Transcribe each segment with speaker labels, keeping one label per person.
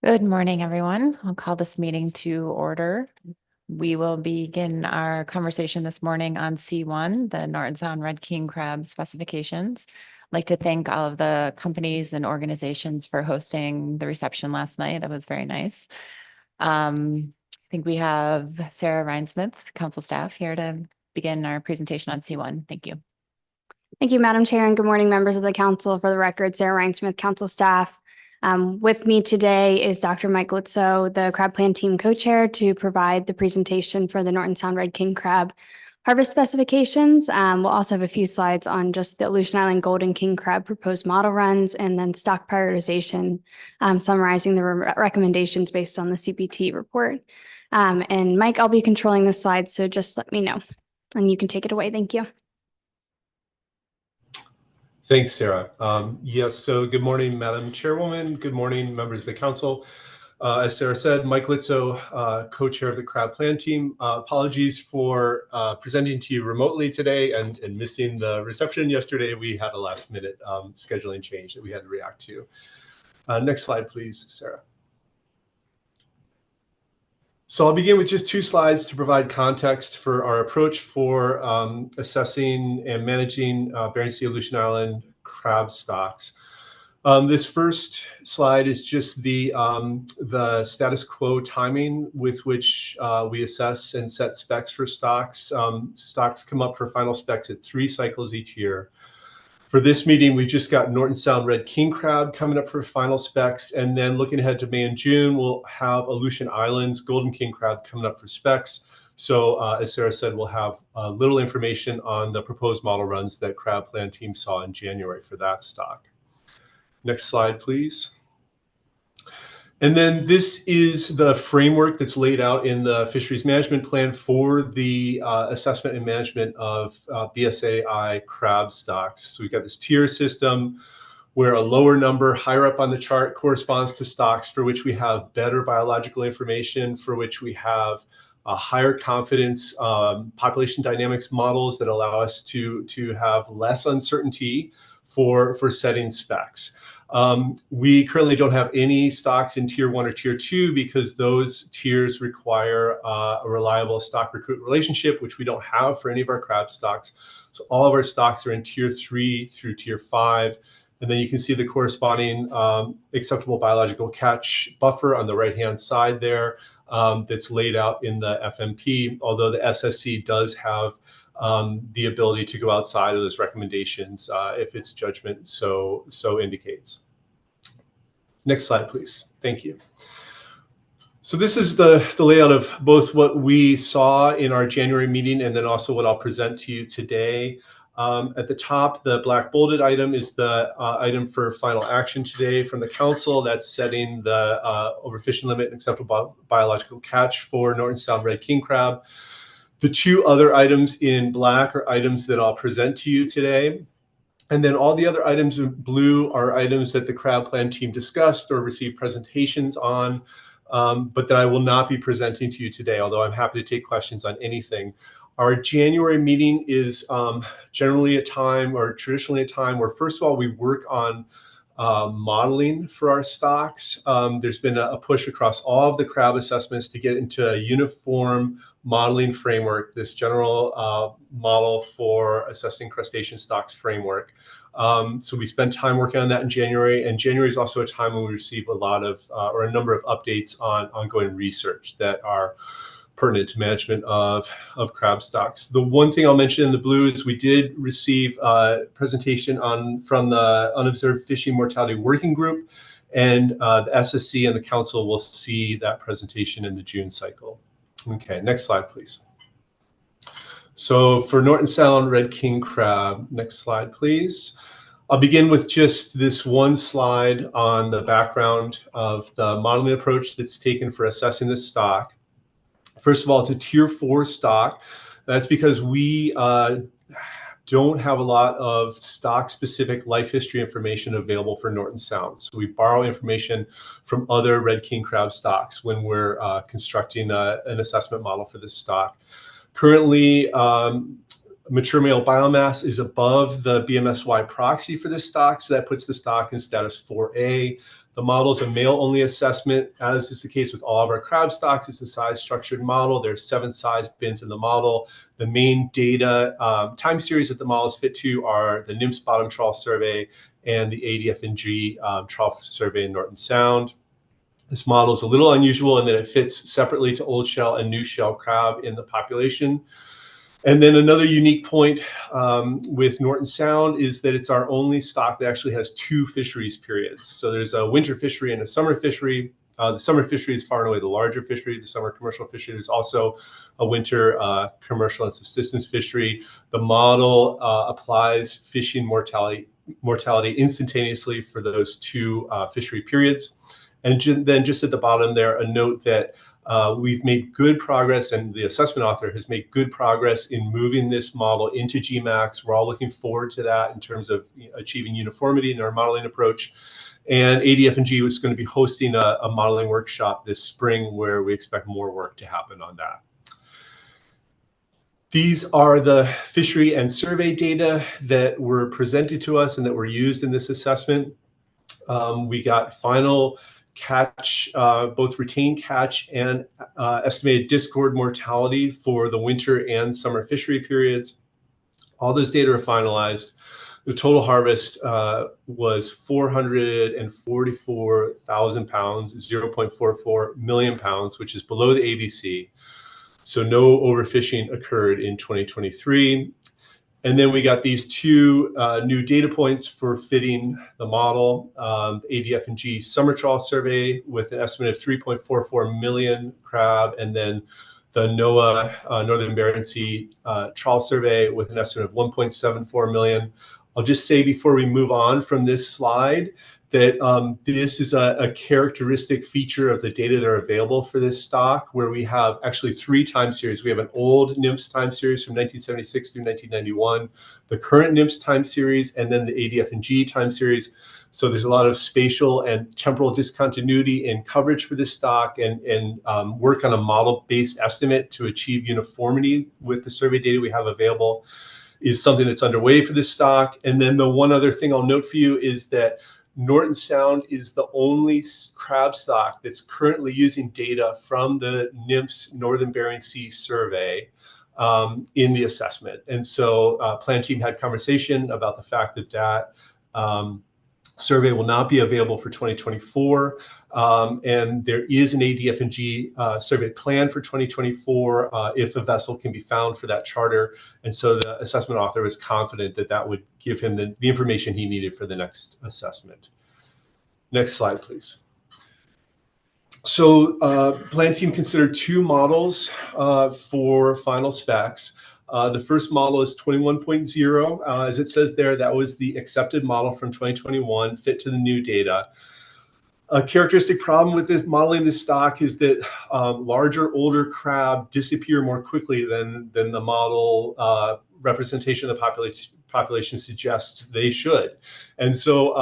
Speaker 1: Good morning, everyone. I'll call this meeting to order. We will begin our conversation this morning on C1, the Norton Sound Red King crab specifications. I'd like to thank all of the companies and organizations for hosting the reception last night. That was very nice. I think we have Sarah Rhinesmith, council staff, here to begin our presentation on C1. Thank you.
Speaker 2: Thank you, Madam Chair, and good morning, members of the council. For the record, Sarah Rhinesmith, council staff. With me today is Dr. Mike Litzo, the Crab Plan Team Co-Chair, to provide the presentation for the Norton Sound Red King crab harvest specifications. We'll also have a few slides on just the Aleutian Island Golden King crab proposed model runs, and then stock prioritization, summarizing the recommendations based on the CPT report. And Mike, I'll be controlling the slides, so just let me know, and you can take it away. Thank you.
Speaker 3: Thanks, Sarah. Yes, so good morning, Madam Chairwoman. Good morning, members of the council. As Sarah said, Mike Litzo, co-chair of the Crab Plan team. Apologies for presenting to you remotely today and missing the reception yesterday. We had a last minute scheduling change that we had to react to. Next slide, please, Sarah. So I'll begin with just two slides to provide context for our approach for assessing and managing Bering Sea Aleutian Island crab stocks. This first slide is just the status quo timing with which we assess and set specs for stocks. Stocks come up for final specs at 3 cycles each year. For this meeting, we've just got Norton Sound Red King crab coming up for final specs. And then looking ahead to May and June, we'll have Aleutian Islands Golden King crab coming up for specs. So as Sarah said, we'll have little information on the proposed model runs that Crab Plan team saw in January for that stock. Next slide, please. And then this is the framework that's laid out in the fisheries management plan for the assessment and management of BSAI crab stocks. So we've got this tier system where a lower number higher up on the chart corresponds to stocks for which we have better biological information, for which we have higher confidence population dynamics models that allow us to have less uncertainty for setting specs. We currently don't have any stocks in tier 1 or tier 2 because those tiers require a reliable stock recruit relationship, which we don't have for any of our crab stocks. So all of our stocks are in tier 3 through tier 5. And then you can see the corresponding acceptable biological catch buffer on the right-hand side there that's laid out in the FMP, although the SSC does have the ability to go outside of those recommendations if its judgment so indicates. Next slide, please. Thank you. So this is the layout of both what we saw in our January meeting and then also what I'll present to you today. At the top, the black bolded item is the item for final action today from the council. That's setting the overfishing limit and acceptable biological catch for Norton Sound Red King crab. The two other items in black are items that I'll present to you today. And then all the other items in blue are items that the Crab Plan team discussed or received presentations on, but that I will not be presenting to you today, although I'm happy to take questions on anything. Our January meeting is generally a time, or traditionally a time, where first of all, we work on modeling for our stocks. There's been a push across all of the crab assessments to get into a uniform modeling framework, this general model for assessing crustacean stocks framework. So we spent time working on that in January, and January is also a time when we receive a lot of, or a number of updates on ongoing research that are pertinent to management of crab stocks. The one thing I'll mention in the blue is we did receive a presentation from the Unobserved Fishing Mortality Working Group, and the SSC and the council will see that presentation in the June cycle. Okay, next slide, please. So for Norton Sound Red King crab, next slide, please. I'll begin with just this one slide on the background of the modeling approach that's taken for assessing this stock. First of all, it's a tier 4 stock. That's because we don't have a lot of stock-specific life history information available for Norton Sound. So we borrow information from other red king crab stocks when we're constructing an assessment model for this stock. Currently, Mature male biomass is above the BMSY proxy for this stock, so that puts the stock in status 4A. The model is a male-only assessment, as is the case with all of our crab stocks. It's a size-structured model. There's 7 size bins in the model. The main data time series that the model is fit to are the NMFS bottom trawl survey and the ADF&G trawl survey in Norton Sound. This model is a little unusual in that it fits separately to old shell and new shell crab in the population. And then another unique point with Norton Sound is that it's our only stock that actually has 2 fisheries periods. So there's a winter fishery and a summer fishery. The summer fishery is far and away the larger fishery. The summer commercial fishery, there's also a winter commercial and subsistence fishery. The model applies fishing mortality instantaneously for those 2 fishery periods. And then just at the bottom there, a note that we've made good progress, and the assessment author has made good progress in moving this model into GMAX. We're all looking forward to that in terms of achieving uniformity in our modeling approach. And ADF&G was going to be hosting a modeling workshop this spring where we expect more work to happen on that. These are the fishery and survey data that were presented to us and that were used in this assessment. We got final catch, both retained catch and estimated discord mortality for the winter and summer fishery periods. All those data are finalized. The total harvest was 444,000 pounds, 0.44 million pounds, which is below the ABC. So no overfishing occurred in 2023. And then we got these 2 new data points for fitting the model. ADF&G summer trawl survey with an estimate of 3.44 million crab, and then the NOAA Northern Bering Sea trawl survey with an estimate of 1.74 million. I'll just say before we move on from this slide that this is a characteristic feature of the data that are available for this stock, where we have actually 3 time series. We have an old NMFS time series from 1976 through 1991, the current NMFS time series, and then the ADF&G time series. So there's a lot of spatial and temporal discontinuity in coverage for this stock, and work on a model-based estimate to achieve uniformity with the survey data we have available is something that's underway for this stock. And then the one other thing I'll note for you is that Norton Sound is the only crab stock that's currently using data from the NMFS Northern Bering Sea survey in the assessment. And so plan team had conversation about the fact that that survey will not be available for 2024. And there is an ADF&G survey plan for 2024 if a vessel can be found for that charter. And so the assessment author is confident that that would give him the information he needed for the next assessment. Next slide, please. So plan team considered 2 models for final specs. The first model is 21.0. As it says there, that was the accepted model from 2021, fit to the new data. A characteristic problem with this modeling this stock is that larger, older crab disappear more quickly than the model representation of the population suggests they should. And so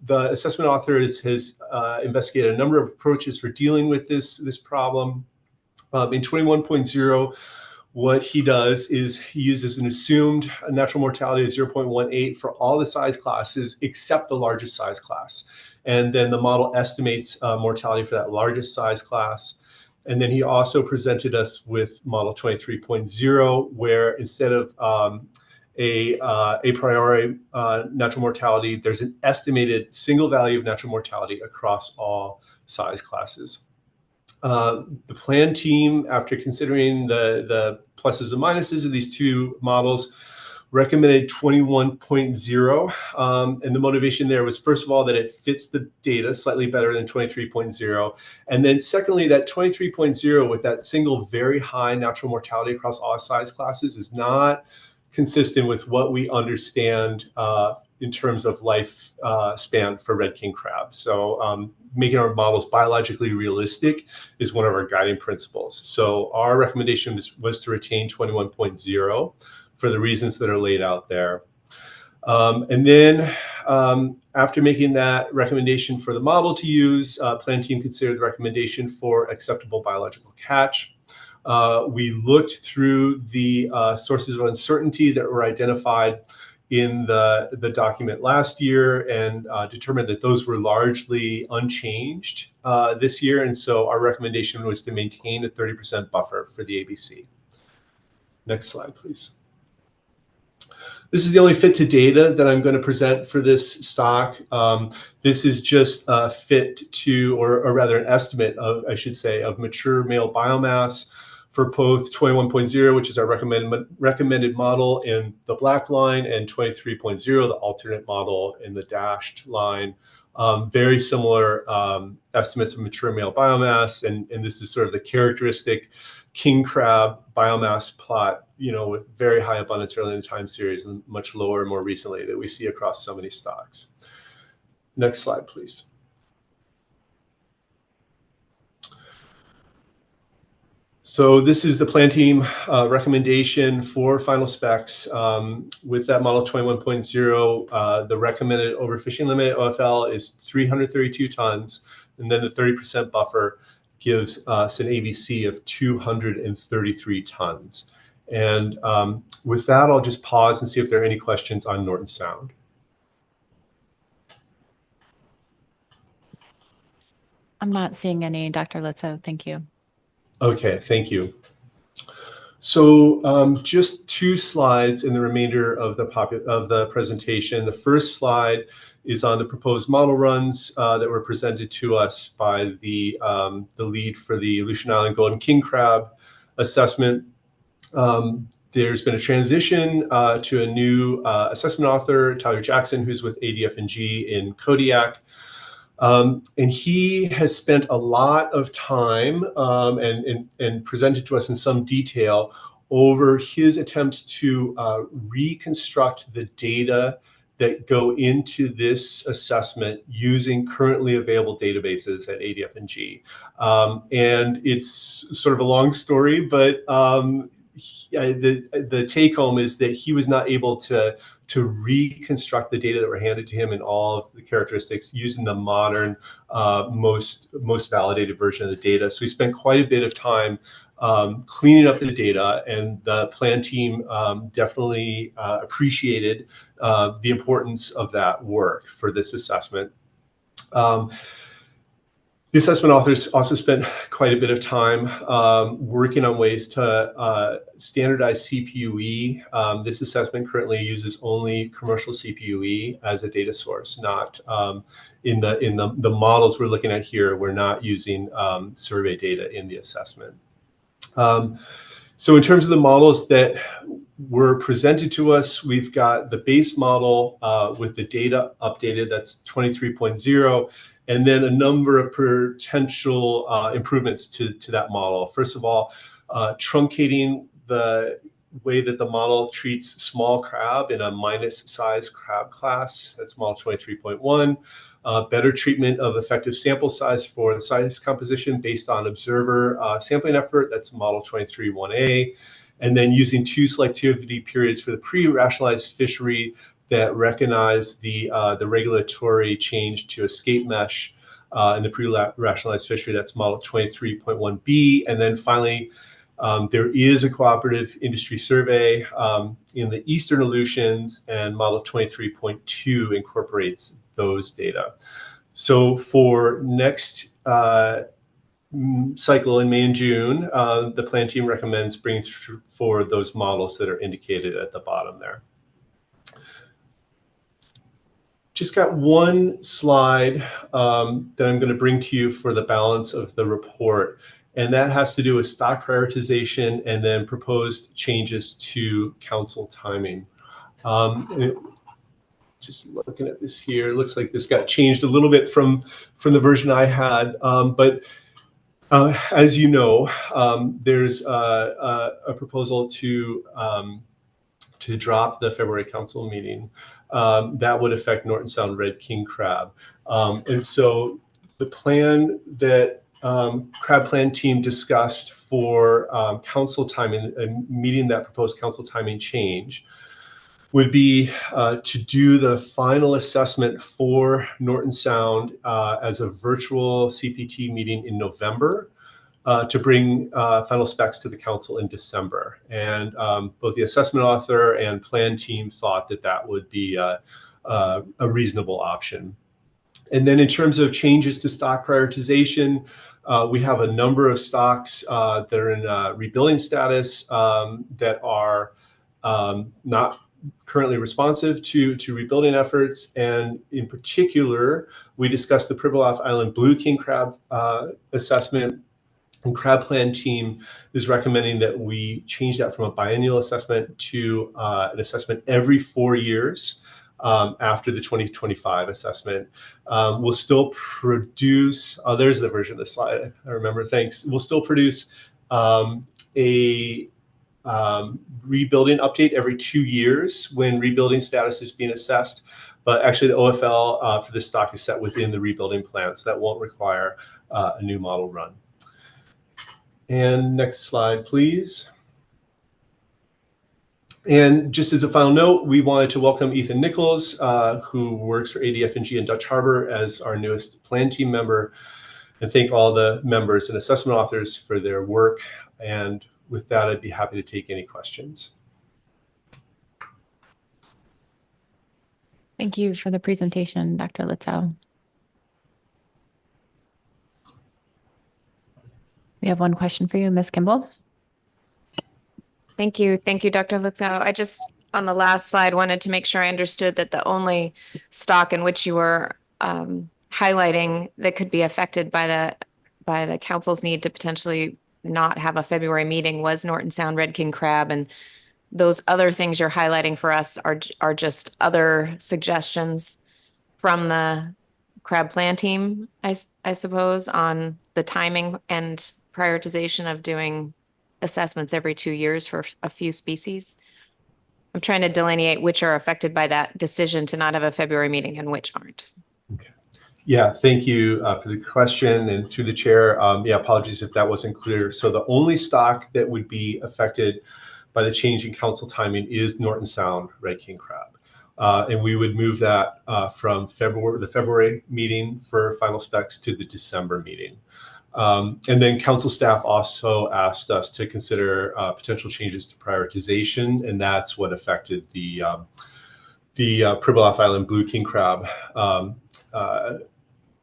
Speaker 3: the assessment author has investigated a number of approaches for dealing with this problem. In 21.0, what he does is he uses an assumed natural mortality of 0.18 for all the size classes except the largest size class. And then the model estimates mortality for that largest size class. And then he also presented us with model 23.0, where instead of a priori natural mortality, there's an estimated single value of natural mortality across all size classes. The plan team, after considering the pluses and minuses of these 2 models, recommended 21.0. And the motivation there was, first of all, that it fits the data slightly better than 23.0. And then secondly, that 23.0 with that single very high natural mortality across all size classes is not consistent with what we understand in terms of life span for red king crab. So making our models biologically realistic is one of our guiding principles. So our recommendation was to retain 21.0 for the reasons that are laid out there. And then after making that recommendation for the model to use, plan team considered the recommendation for acceptable biological catch. We looked through the sources of uncertainty that were identified in the document last year and determined that those were largely unchanged this year. And so our recommendation was to maintain a 30% buffer for the ABC. Next slide, please. This is the only fit to data that I'm going to present for this stock. This is just a fit to, or rather an estimate of, I should say, of mature male biomass for both 21.0, which is our recommended model in the black line, and 23.0, the alternate model in the dashed line. Very similar estimates of mature male biomass, and this is sort of the characteristic king crab biomass plot, with very high abundance early in the time series and much lower more recently that we see across so many stocks. Next slide, please. So this is the plan team recommendation for final specs. With that model 21.0, the recommended overfishing limit OFL is 332 tons, and then the 30% buffer gives us an ABC of 233 tons. And with that, I'll just pause and see if there are any questions on Norton Sound.
Speaker 1: I'm not seeing any, Dr. Litso. Thank you.
Speaker 3: Okay, thank you. So just 2 slides in the remainder of the presentation. The first slide is on the proposed model runs that were presented to us by the lead for the Aleutian Island golden king crab assessment. There's been a transition to a new assessment author, Tyler Jackson, who's with NPFMC in Kodiak. And he has spent a lot of time and presented to us in some detail over his attempts to reconstruct the data that go into this assessment using currently available databases at NPFMC. And it's sort of a long story, but the take home is that he was not able to reconstruct the data that were handed to him and all of the characteristics using the modern, most validated version of the data. So we spent quite a bit of time cleaning up the data, and the plan team definitely appreciated the importance of that work for this assessment. The assessment authors also spent quite a bit of time working on ways to standardize CPUE. This assessment currently uses only commercial CPUE as a data source, not in the models we're looking at here. We're not using survey data in the assessment. So in terms of the models that were presented to us, we've got the base model with the data updated, that's 23.0. And then a number of potential improvements to that model. First of all, truncating the way that the model treats small crab in a minus size crab class, that's model 23.1. Better treatment of effective sample size for the size composition based on observer sampling effort, that's model 23.1a. And then using 2 selectivity periods for the pre-rationalized fishery that recognize the regulatory change to escape mesh in the pre-rationalized fishery, that's model 23.1b. And then finally, there is a cooperative industry survey in the Eastern Aleutians, and model 23.2 incorporates those data. So for next cycle in May and June, the plan team recommends bringing forward those models that are indicated at the bottom there. Just got one slide that I'm going to bring to you for the balance of the report, and that has to do with stock prioritization and then proposed changes to council timing. Just looking at this here, it looks like this got changed a little bit from the version I had, but as you know, there's a proposal to drop the February council meeting. That would affect Norton Sound red king crab. And so the plan that crab plan team discussed for council timing and meeting that proposed council timing change would be to do the final assessment for Norton Sound as a virtual CPT meeting in November, to bring final specs to the council in December. And both the assessment author and plan team thought that that would be a reasonable option. And then in terms of changes to stock prioritization, we have a number of stocks that are in rebuilding status that are not currently responsive to rebuilding efforts. And in particular, we discussed the Pribilof Island blue king crab assessment. And Crab Plan team is recommending that we change that from a biennial assessment to an assessment every 4 years after the 2025 assessment. We'll still produce, there's the version of the slide, I remember, thanks. We'll still produce a rebuilding update every 2 years when rebuilding status is being assessed. But actually the OFL for this stock is set within the rebuilding plan, so that won't require a new model run. And next slide, please. And just as a final note, we wanted to welcome Ethan Nichols, who works for ADFNG in Dutch Harbor as our newest plan team member, and thank all the members and assessment authors for their work. And with that, I'd be happy to take any questions.
Speaker 1: Thank you for the presentation, Dr. Litzow. We have one question for you, Ms. Kimball.
Speaker 4: Thank you. Thank you, Dr. Litzow. I just, on the last slide, wanted to make sure I understood that the only stock in which you were highlighting that could be affected by the council's need to potentially not have a February meeting was Norton Sound Red King Crab. And those other things you're highlighting for us are just other suggestions from the crab plan team, I suppose, on the timing and prioritization of doing assessments every 2 years for a few species. I'm trying to delineate which are affected by that decision to not have a February meeting and which aren't.
Speaker 3: Okay. Yeah, thank you for the question, and through the chair. Yeah, apologies if that wasn't clear. So the only stock that would be affected by the change in council timing is Norton Sound Red King Crab. And we would move that from the February meeting for final specs to the December meeting. And then council staff also asked us to consider potential changes to prioritization, and that's what affected the Pribilof Island blue king crab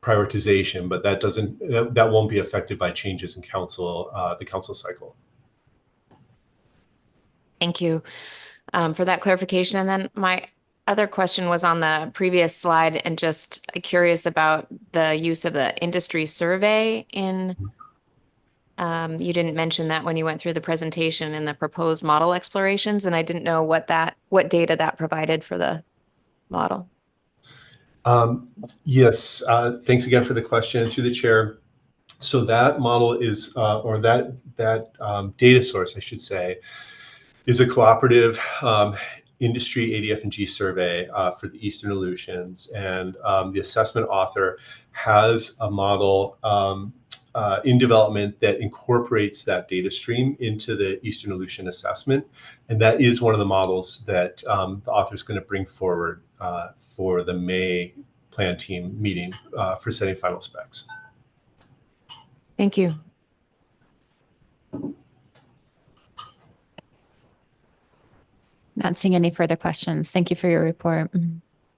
Speaker 3: prioritization, but that won't be affected by changes in the council cycle.
Speaker 4: Thank you for that clarification. And then my other question was on the previous slide, and just curious about the use of the industry survey in, you didn't mention that when you went through the presentation in the proposed model explorations, and I didn't know what data that provided for the model.
Speaker 3: Yes, thanks again for the question through the chair. So that model is, or that data source, I should say, is a cooperative industry ADF&G survey for the Eastern Aleutians, and the assessment author has a model in development that incorporates that data stream into the Eastern Aleutian assessment, and that is one of the models that the author is going to bring forward for the May plan team meeting for setting final specs.
Speaker 4: Thank you.
Speaker 1: Not seeing any further questions. Thank you for your report.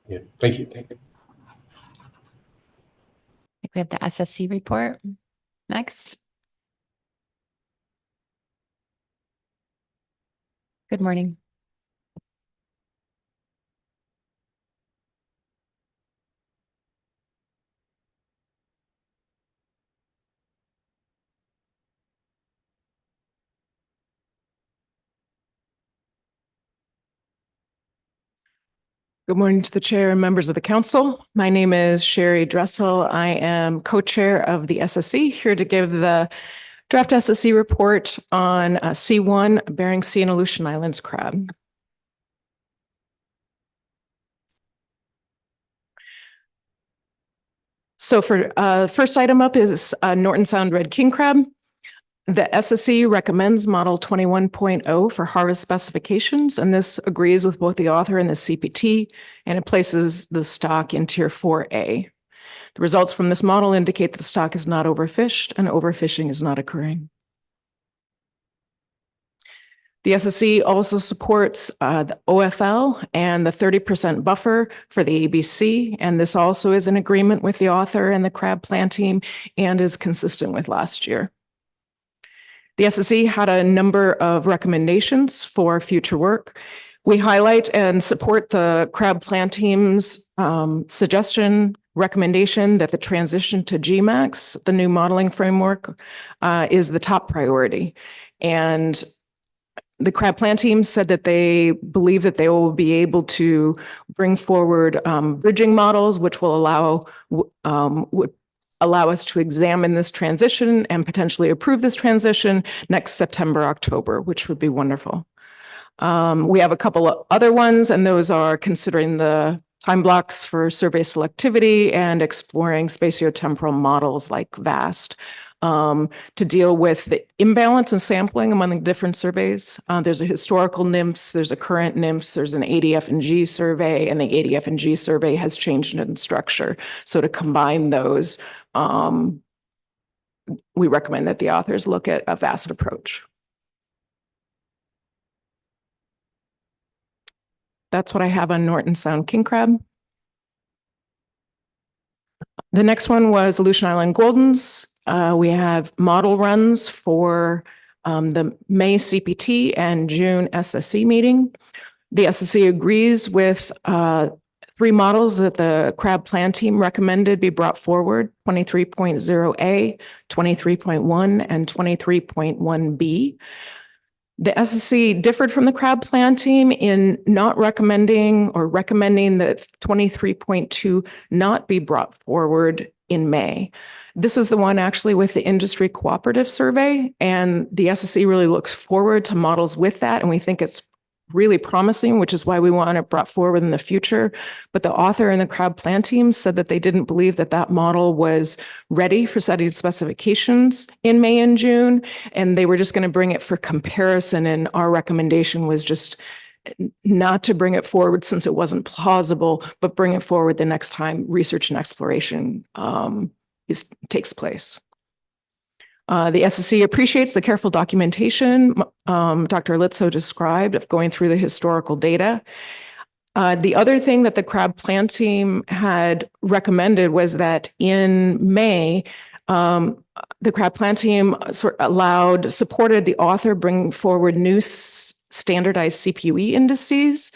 Speaker 3: Yeah, thank you.
Speaker 1: I think we have the SSC report next. Good morning.
Speaker 5: Good morning to the chair and members of the council. My name is Sherry Dressel. I am co-chair of the SSC, here to give the draft SSC report on C1 Bering Sea and Aleutian Islands crab. So for first item up is Norton Sound Red King crab. The SSC recommends model 21.0 for harvest specifications, and this agrees with both the author and the CPT, and it places the stock in tier 4A. The results from this model indicate that the stock is not overfished and overfishing is not occurring. The SSC also supports the OFL and the 30% buffer for the ABC, and this also is in agreement with the author and the crab plan team and is consistent with last year. The SSC had a number of recommendations for future work. We highlight and support the crab plan team's recommendation that the transition to GMAX, the new modeling framework, is the top priority. And the crab plan team said that they believe that they will be able to bring forward bridging models, which will allow us to examine this transition and potentially approve this transition next September, October, which would be wonderful. We have a couple of other ones, and those are considering the time blocks for survey selectivity and exploring spatiotemporal models like VAST. To deal with the imbalance in sampling among the different surveys. There's a historical NMFS, there's a current NMFS, there's an ADF&G survey, and the ADF&G survey has changed in structure. So to combine those, we recommend that the authors look at a VAST approach. That's what I have on Norton Sound king crab. The next one was Aleutian Island Goldens. We have model runs for the May CPT and June SSC meeting. The SSC agrees with 3 models that the crab plan team recommended be brought forward, 23.0A, 23.1, and 23.1B. The SSC differed from the crab plan team in not recommending or recommending that 23.2 not be brought forward in May. This is the one actually with the industry cooperative survey, and the SSC really looks forward to models with that, and we think it's really promising, which is why we want it brought forward in the future. But the author and the crab plan team said that they didn't believe that that model was ready for setting specifications in May and June, and they were just going to bring it for comparison. And our recommendation was just not to bring it forward since it wasn't plausible, but bring it forward the next time research and exploration takes place. The SSC appreciates the careful documentation Dr. Litso described of going through the historical data. The other thing that the crab plan team had recommended was that in May, the crab plan team supported the author bring forward new standardized CPUE indices.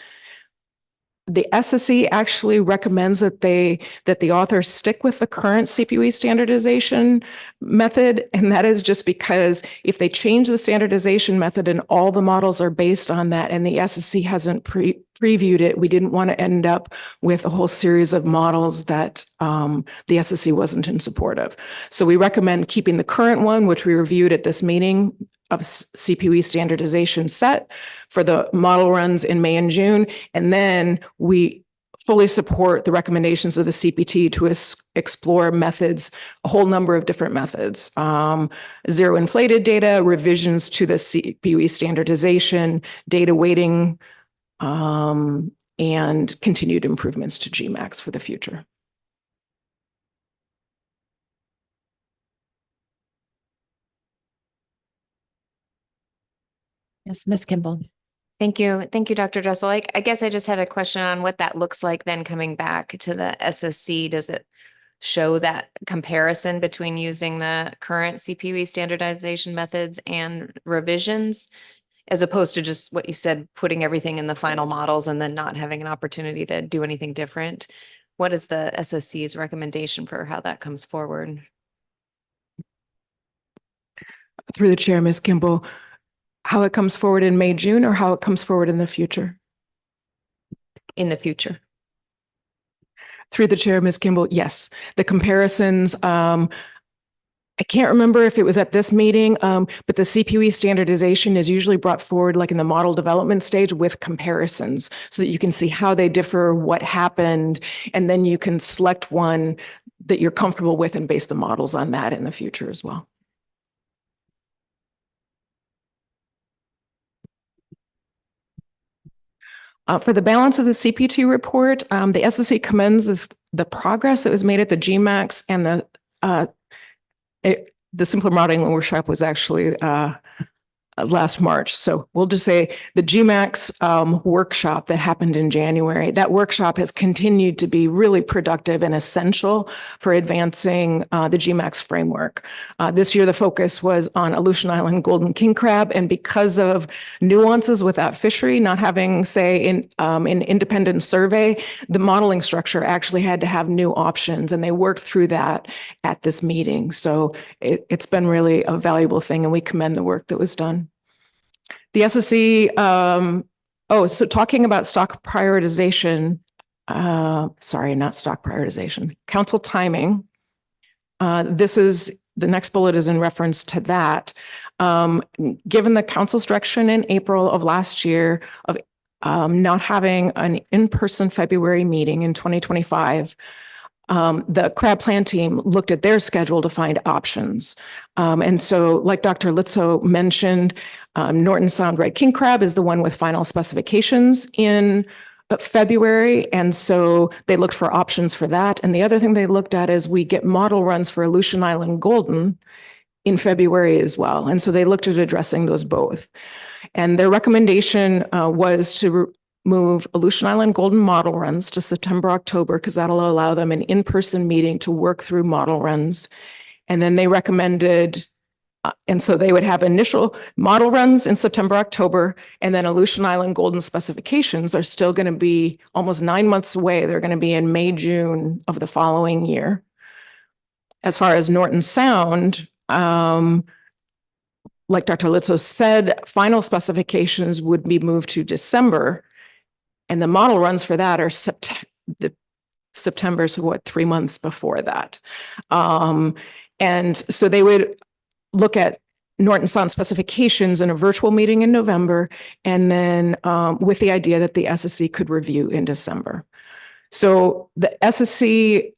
Speaker 5: The SSC actually recommends that the author stick with the current CPUE standardization method, and that is just because if they change the standardization method and all the models are based on that, and the SSC hasn't previewed it, we didn't want to end up with a whole series of models that the SSC wasn't in support of. So we recommend keeping the current one, which we reviewed at this meeting, of CPUE standardization set for the model runs in May and June. And then we fully support the recommendations of the CPT to explore methods, a whole number of different methods, zero inflated data, revisions to the CPUE standardization, data weighting, and continued improvements to GMAX for the future.
Speaker 1: Yes, Ms. Kimball.
Speaker 4: Thank you. Thank you, Dr. Dressel. I guess I just had a question on what that looks like then coming back to the SSC. Does it show that comparison between using the current CPUE standardization methods and revisions, as opposed to just what you said, putting everything in the final models and then not having an opportunity to do anything different? What is the SSC's recommendation for how that comes forward?
Speaker 5: Through the chair, Ms. Kimball, how it comes forward in May, June, or how it comes forward in the future?
Speaker 4: In the future.
Speaker 5: Through the chair, Ms. Kimball, yes. The comparisons, I can't remember if it was at this meeting, but the CPUE standardization is usually brought forward like in the model development stage with comparisons so that you can see how they differ, what happened, and then you can select one that you're comfortable with and base the models on that in the future as well. For the balance of the CPT report, the SSC commends the progress that was made at the GMAX, and the simpler modeling workshop was actually last March. So we'll just say the GMAX workshop that happened in January, that workshop has continued to be really productive and essential for advancing the GMAX framework. This year, the focus was on Aleutian Island golden king crab, and because of nuances with that fishery, not having, say, in an independent survey, the modeling structure actually had to have new options, and they worked through that at this meeting. So it's been really a valuable thing, and we commend the work that was done. The SSC, so talking about stock prioritization, sorry, not stock prioritization, council timing. This is, the next bullet is in reference to that. Given the council's direction in April of last year of not having an in-person February meeting in 2025, the crab plan team looked at their schedule to find options. And so, like Dr. Litso mentioned, Norton Sound red king crab is the one with final specifications in February. And so they looked for options for that. And the other thing they looked at is we get model runs for Aleutian Island golden in February as well. And so they looked at addressing those both. And their recommendation was to move Aleutian Island golden model runs to September, October, because that'll allow them an in-person meeting to work through model runs. And then they recommended, and so they would have initial model runs in September, October, and then Aleutian Island golden specifications are still going to be almost 9 months away. They're going to be in May, June of the following year. As far as Norton Sound, like Dr. Litso said, final specifications would be moved to December. And the model runs for that are September, so what, 3 months before that. And so they would look at Norton Sound specifications in a virtual meeting in November, and then with the idea that the SSC could review in December. So the SSC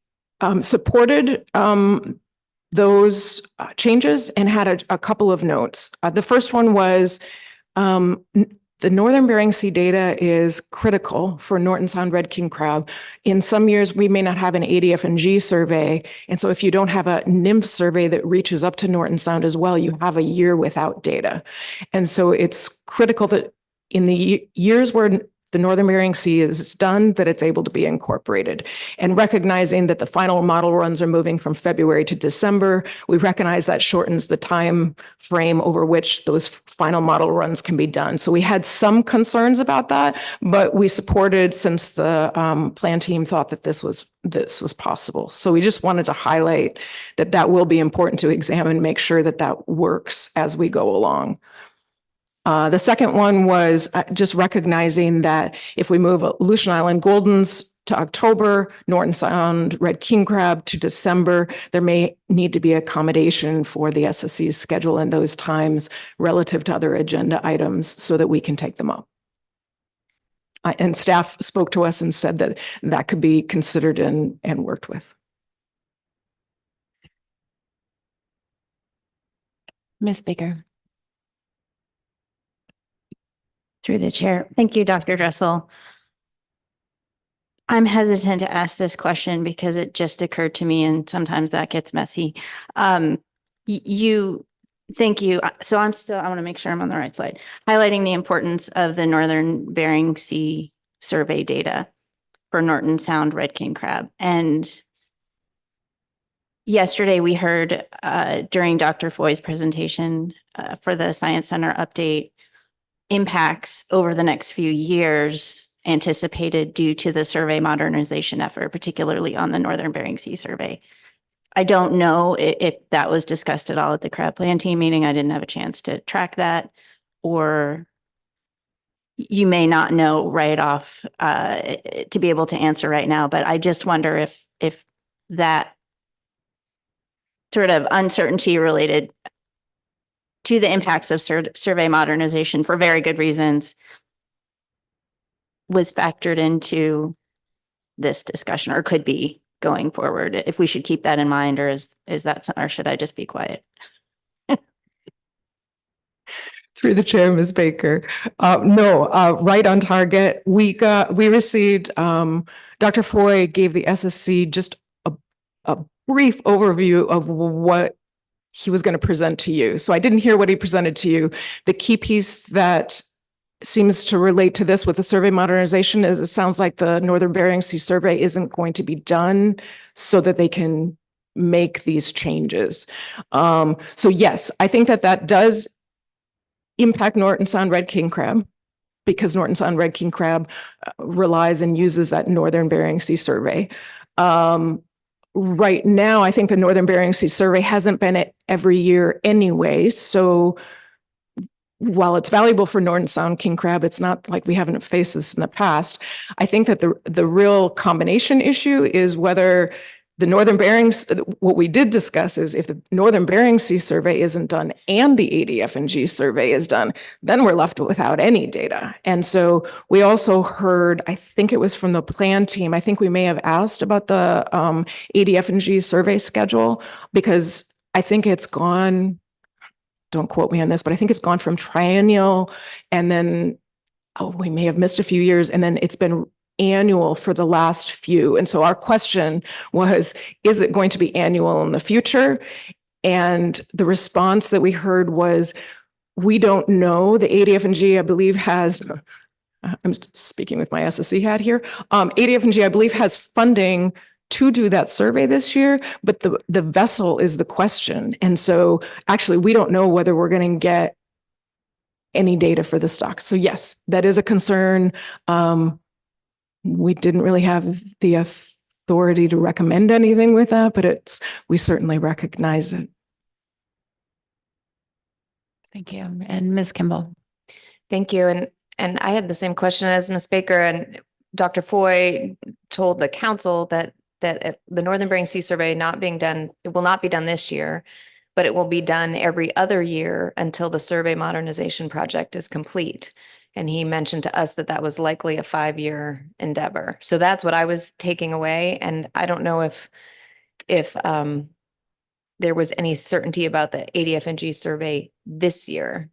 Speaker 5: supported those changes and had a couple of notes. The first one was the Northern Bering Sea data is critical for Norton Sound red king crab. In some years, we may not have an ADF&G survey. And so if you don't have a NIMF survey that reaches up to Norton Sound as well, you have a year without data. And so it's critical that in the years where the Northern Bering Sea is done, that it's able to be incorporated. And recognizing that the final model runs are moving from February to December, we recognize that shortens the time frame over which those final model runs can be done. So we had some concerns about that, but we supported, since the plan team thought that this was possible. So we just wanted to highlight that that will be important to examine, make sure that that works as we go along. The second one was just recognizing that if we move Aleutian Island Goldens to October, Norton Sound red king crab to December, there may need to be accommodation for the SSC's schedule in those times relative to other agenda items so that we can take them up. And staff spoke to us and said that that could be considered and worked with.
Speaker 1: Ms. Baker.
Speaker 6: Through the chair. Thank you, Dr. Dressel. I'm hesitant to ask this question because it just occurred to me, and sometimes that gets messy. Thank you. So I want to make sure I'm on the right slide. Highlighting the importance of the Northern Bering Sea survey data for Norton Sound red king crab. And yesterday we heard during Dr. Foy's presentation for the Science Center update, impacts over the next few years anticipated due to the survey modernization effort, particularly on the Northern Bering Sea survey. I don't know if that was discussed at all at the crab plan team meeting. I didn't have a chance to track that, or you may not know right off to be able to answer right now, but I just wonder if that sort of uncertainty related to the impacts of survey modernization for very good reasons was factored into this discussion, or could be going forward, if we should keep that in mind, or is that, or should I just be quiet?
Speaker 5: Through the chair, Ms. Baker. No, right on target. We received, Dr. Foy gave the SSC just a brief overview of what he was going to present to you. So I didn't hear what he presented to you. The key piece that seems to relate to this with the survey modernization is it sounds like the Northern Bering Sea survey isn't going to be done so that they can make these changes. So yes, I think that does impact Norton Sound red king crab, because Norton Sound red king crab relies and uses that Northern Bering Sea survey. Right now, I think the Northern Bering Sea survey hasn't been it every year anyway. So while it's valuable for Norton Sound king crab, it's not like we haven't faced this in the past. I think that the real combination issue is whether the Northern Bering, what we did discuss is if the Northern Bering Sea survey isn't done and the ADF&G survey is done, then we're left without any data. And so we also heard, I think it was from the plan team, I think we may have asked about the ADF&G survey schedule, because I think it's gone, don't quote me on this, but I think it's gone from triennial and then, we may have missed a few years, and then it's been annual for the last few. And so our question was, is it going to be annual in the future? And the response that we heard was, we don't know. The ADF&G, I believe, has, I'm speaking with my SSC hat here. ADF&G, I believe, has funding to do that survey this year, but the vessel is the question. And so actually, we don't know whether we're going to get any data for the stock. So yes, that is a concern. We didn't really have the authority to recommend anything with that, but we certainly recognize it.
Speaker 1: Thank you. And Ms. Kimball.
Speaker 4: Thank you. And I had the same question as Ms. Baker, and Dr. Foy told the council that the Northern Bering Sea survey not being done, it will not be done this year, but it will be done every other year until the survey modernization project is complete. And he mentioned to us that that was likely a 5-year endeavor. So that's what I was taking away. And I don't know if there was any certainty about the ADF&G survey this year.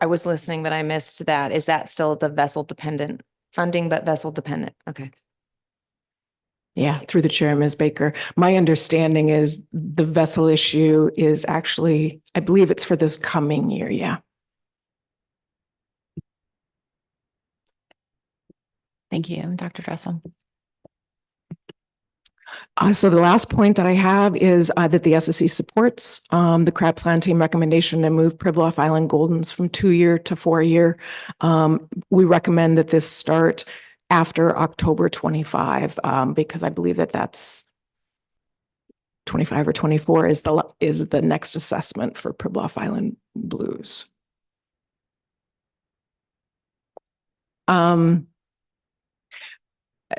Speaker 4: I was listening, but I missed that. Is that still the vessel dependent funding, but vessel dependent? Okay.
Speaker 5: Yeah, through the chair, Ms. Baker. My understanding is the vessel issue is actually, I believe it's for this coming year. Yeah.
Speaker 1: Thank you, Dr. Dressel.
Speaker 5: So the last point that I have is that the SSC supports the crab plan team recommendation to move Pribilof Island Goldens from 2-year to 4-year. We recommend that this start after October 25, because I believe that that's 25 or 24 is the next assessment for Pribilof Island blues.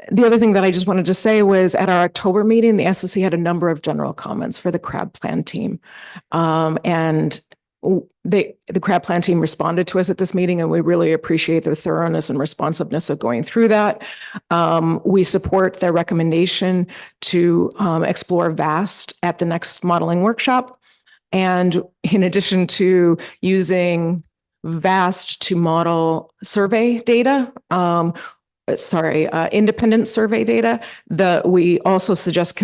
Speaker 5: The other thing that I just wanted to say was at our October meeting, the SSC had a number of general comments for the crab plan team. And the crab plan team responded to us at this meeting, and we really appreciate their thoroughness and responsiveness of going through that. We support their recommendation to explore VAST at the next modeling workshop. And in addition to using VAST to model survey data, independent survey data, we also suggest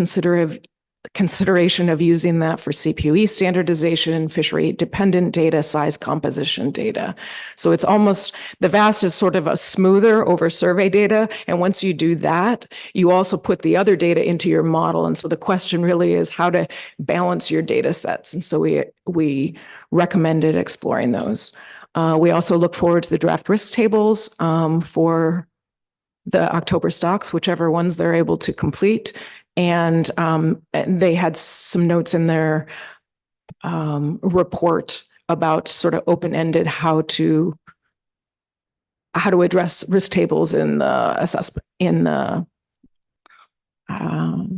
Speaker 5: consideration of using that for CPUE standardization, fishery dependent data, size composition data. So it's almost, the VAST is sort of a smoother over survey data. And once you do that, you also put the other data into your model. And so the question really is how to balance your data sets. And so we recommended exploring those. We also look forward to the draft risk tables for the October stocks, whichever ones they're able to complete. And they had some notes in their report about sort of open-ended how to address risk tables in the assessment, in the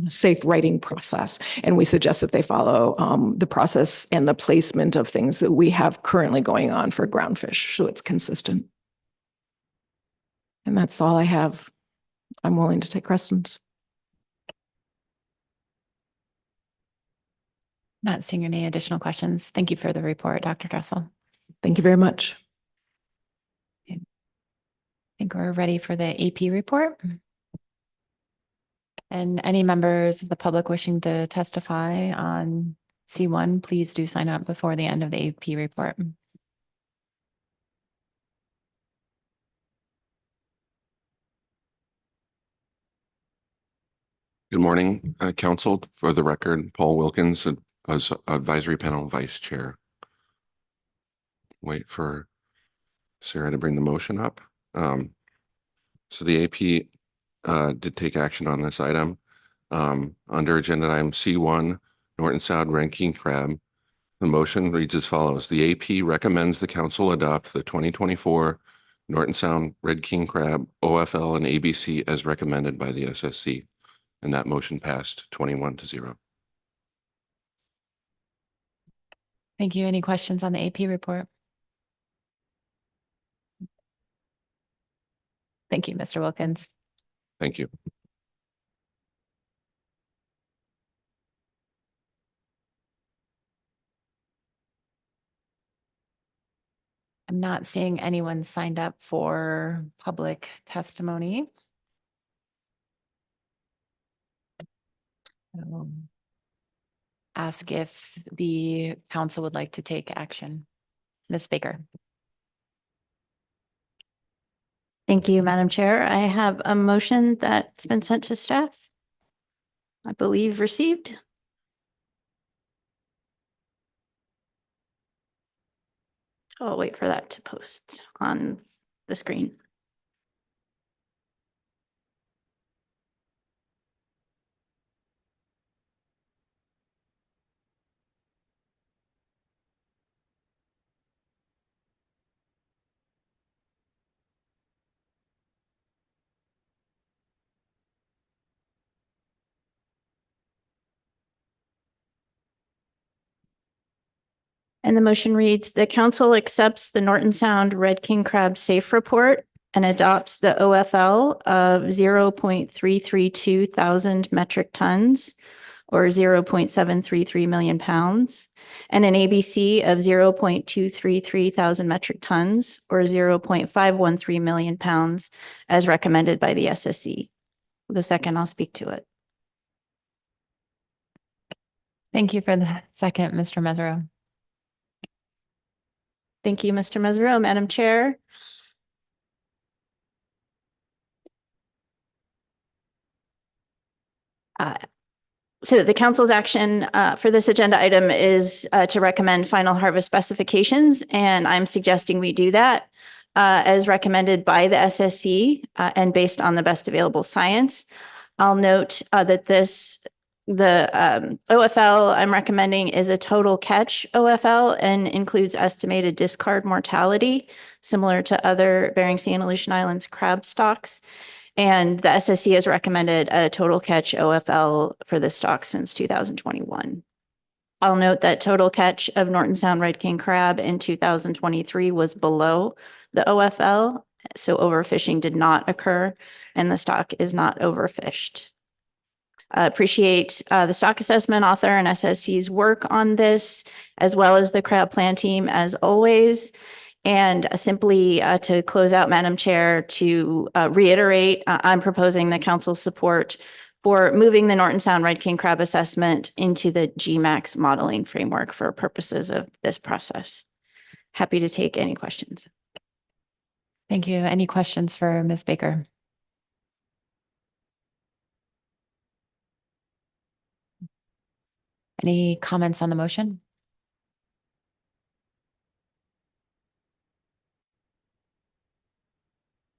Speaker 5: safe writing process. And we suggest that they follow the process and the placement of things that we have currently going on for groundfish, so it's consistent. And that's all I have. I'm willing to take questions.
Speaker 1: Not seeing any additional questions. Thank you for the report, Dr. Dressel.
Speaker 5: Thank you very much.
Speaker 1: I think we're ready for the AP report. And any members of the public wishing to testify on C1, please do sign up before the end of the AP report.
Speaker 7: Good morning, Council. For the record, Paul Wilkins, as Advisory Panel Vice Chair. Wait for Sarah to bring the motion up. So the AP did take action on this item. Under agenda item C1, Norton Sound Red King Crab. The motion reads as follows. The AP recommends the Council adopt the 2024 Norton Sound Red King Crab OFL and ABC as recommended by the SSC. And that motion passed 21-0.
Speaker 1: Thank you. Any questions on the AP report? Thank you, Mr. Wilkins.
Speaker 7: Thank you.
Speaker 1: I'm not seeing anyone signed up for public testimony. Ask if the council would like to take action. Ms. Baker.
Speaker 6: Thank you, Madam Chair. I have a motion that's been sent to staff. I believe received. I'll wait for that to post on the screen. And the motion reads, the council accepts the Norton Sound Red King Crab Safe Report and adopts the OFL of 0.332 thousand metric tons or 0.733 million pounds and an ABC of 0.233 thousand metric tons or 0.513 million pounds as recommended by the SSC. The second, I'll speak to it.
Speaker 1: Thank you for the second, Mr. Mesereau.
Speaker 6: Thank you, Mr. Mesereau. Madam Chair. So the council's action for this agenda item is to recommend final harvest specifications, and I'm suggesting we do that as recommended by the SSC and based on the best available science. I'll note that the OFL I'm recommending is a total catch OFL and includes estimated discard mortality, similar to other Bering Sea and Aleutian Islands crab stocks. And the SSC has recommended a total catch OFL for the stock since 2021. I'll note that total catch of Norton Sound Red King crab in 2023 was below the OFL, so overfishing did not occur and the stock is not overfished. Appreciate the stock assessment author and SSC's work on this, as well as the crab plan team as always. And simply to close out, Madam Chair, to reiterate, I'm proposing the council's support for moving the Norton Sound Red King crab assessment into the GMAX modeling framework for purposes of this process. Happy to take any questions.
Speaker 1: Thank you. Any questions for Ms. Baker? Any comments on the motion?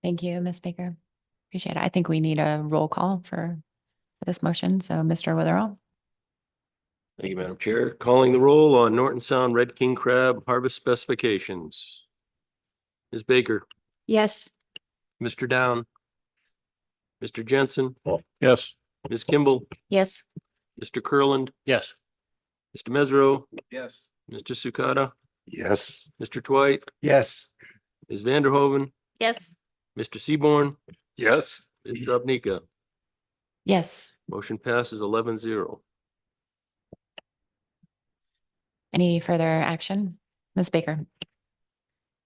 Speaker 1: Thank you, Ms. Baker. Appreciate it. I think we need a roll call for this motion. So Mr. Witherall.
Speaker 8: Thank you, Madam Chair. Calling the roll on Norton Sound Red King Crab harvest specifications. Ms. Baker,
Speaker 6: Yes.
Speaker 8: Mr. Down, Mr. Jensen,
Speaker 9: Yes.
Speaker 8: Ms. Kimball,
Speaker 6: Yes.
Speaker 8: Mr. Kurland,
Speaker 9: Yes.
Speaker 8: Mr. Mesereau,
Speaker 9: Yes.
Speaker 8: Mr. Sukata,
Speaker 9: Yes.
Speaker 8: Mr. Twite,
Speaker 9: Yes.
Speaker 8: Ms. Vanderhoven,
Speaker 6: Yes.
Speaker 8: Mr. Seaborn,
Speaker 9: Yes.
Speaker 8: Mr. Abnika.
Speaker 1: Yes.
Speaker 8: Motion passes 11-0.
Speaker 1: Any further action? Ms. Baker.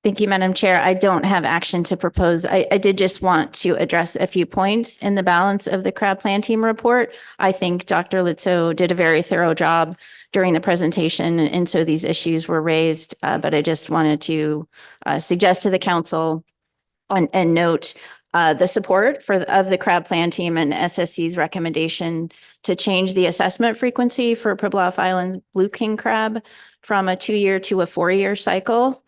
Speaker 6: Thank you, Madam Chair. I don't have action to propose. I did just want to address a few points in the balance of the crab plan team report. I think Dr. Litso did a very thorough job during the presentation, and so these issues were raised. But I just wanted to suggest to the council and note the support of the crab plan team and SSC's recommendation to change the assessment frequency for Pribilof Island blue king crab from a 2-year to a 4-year cycle,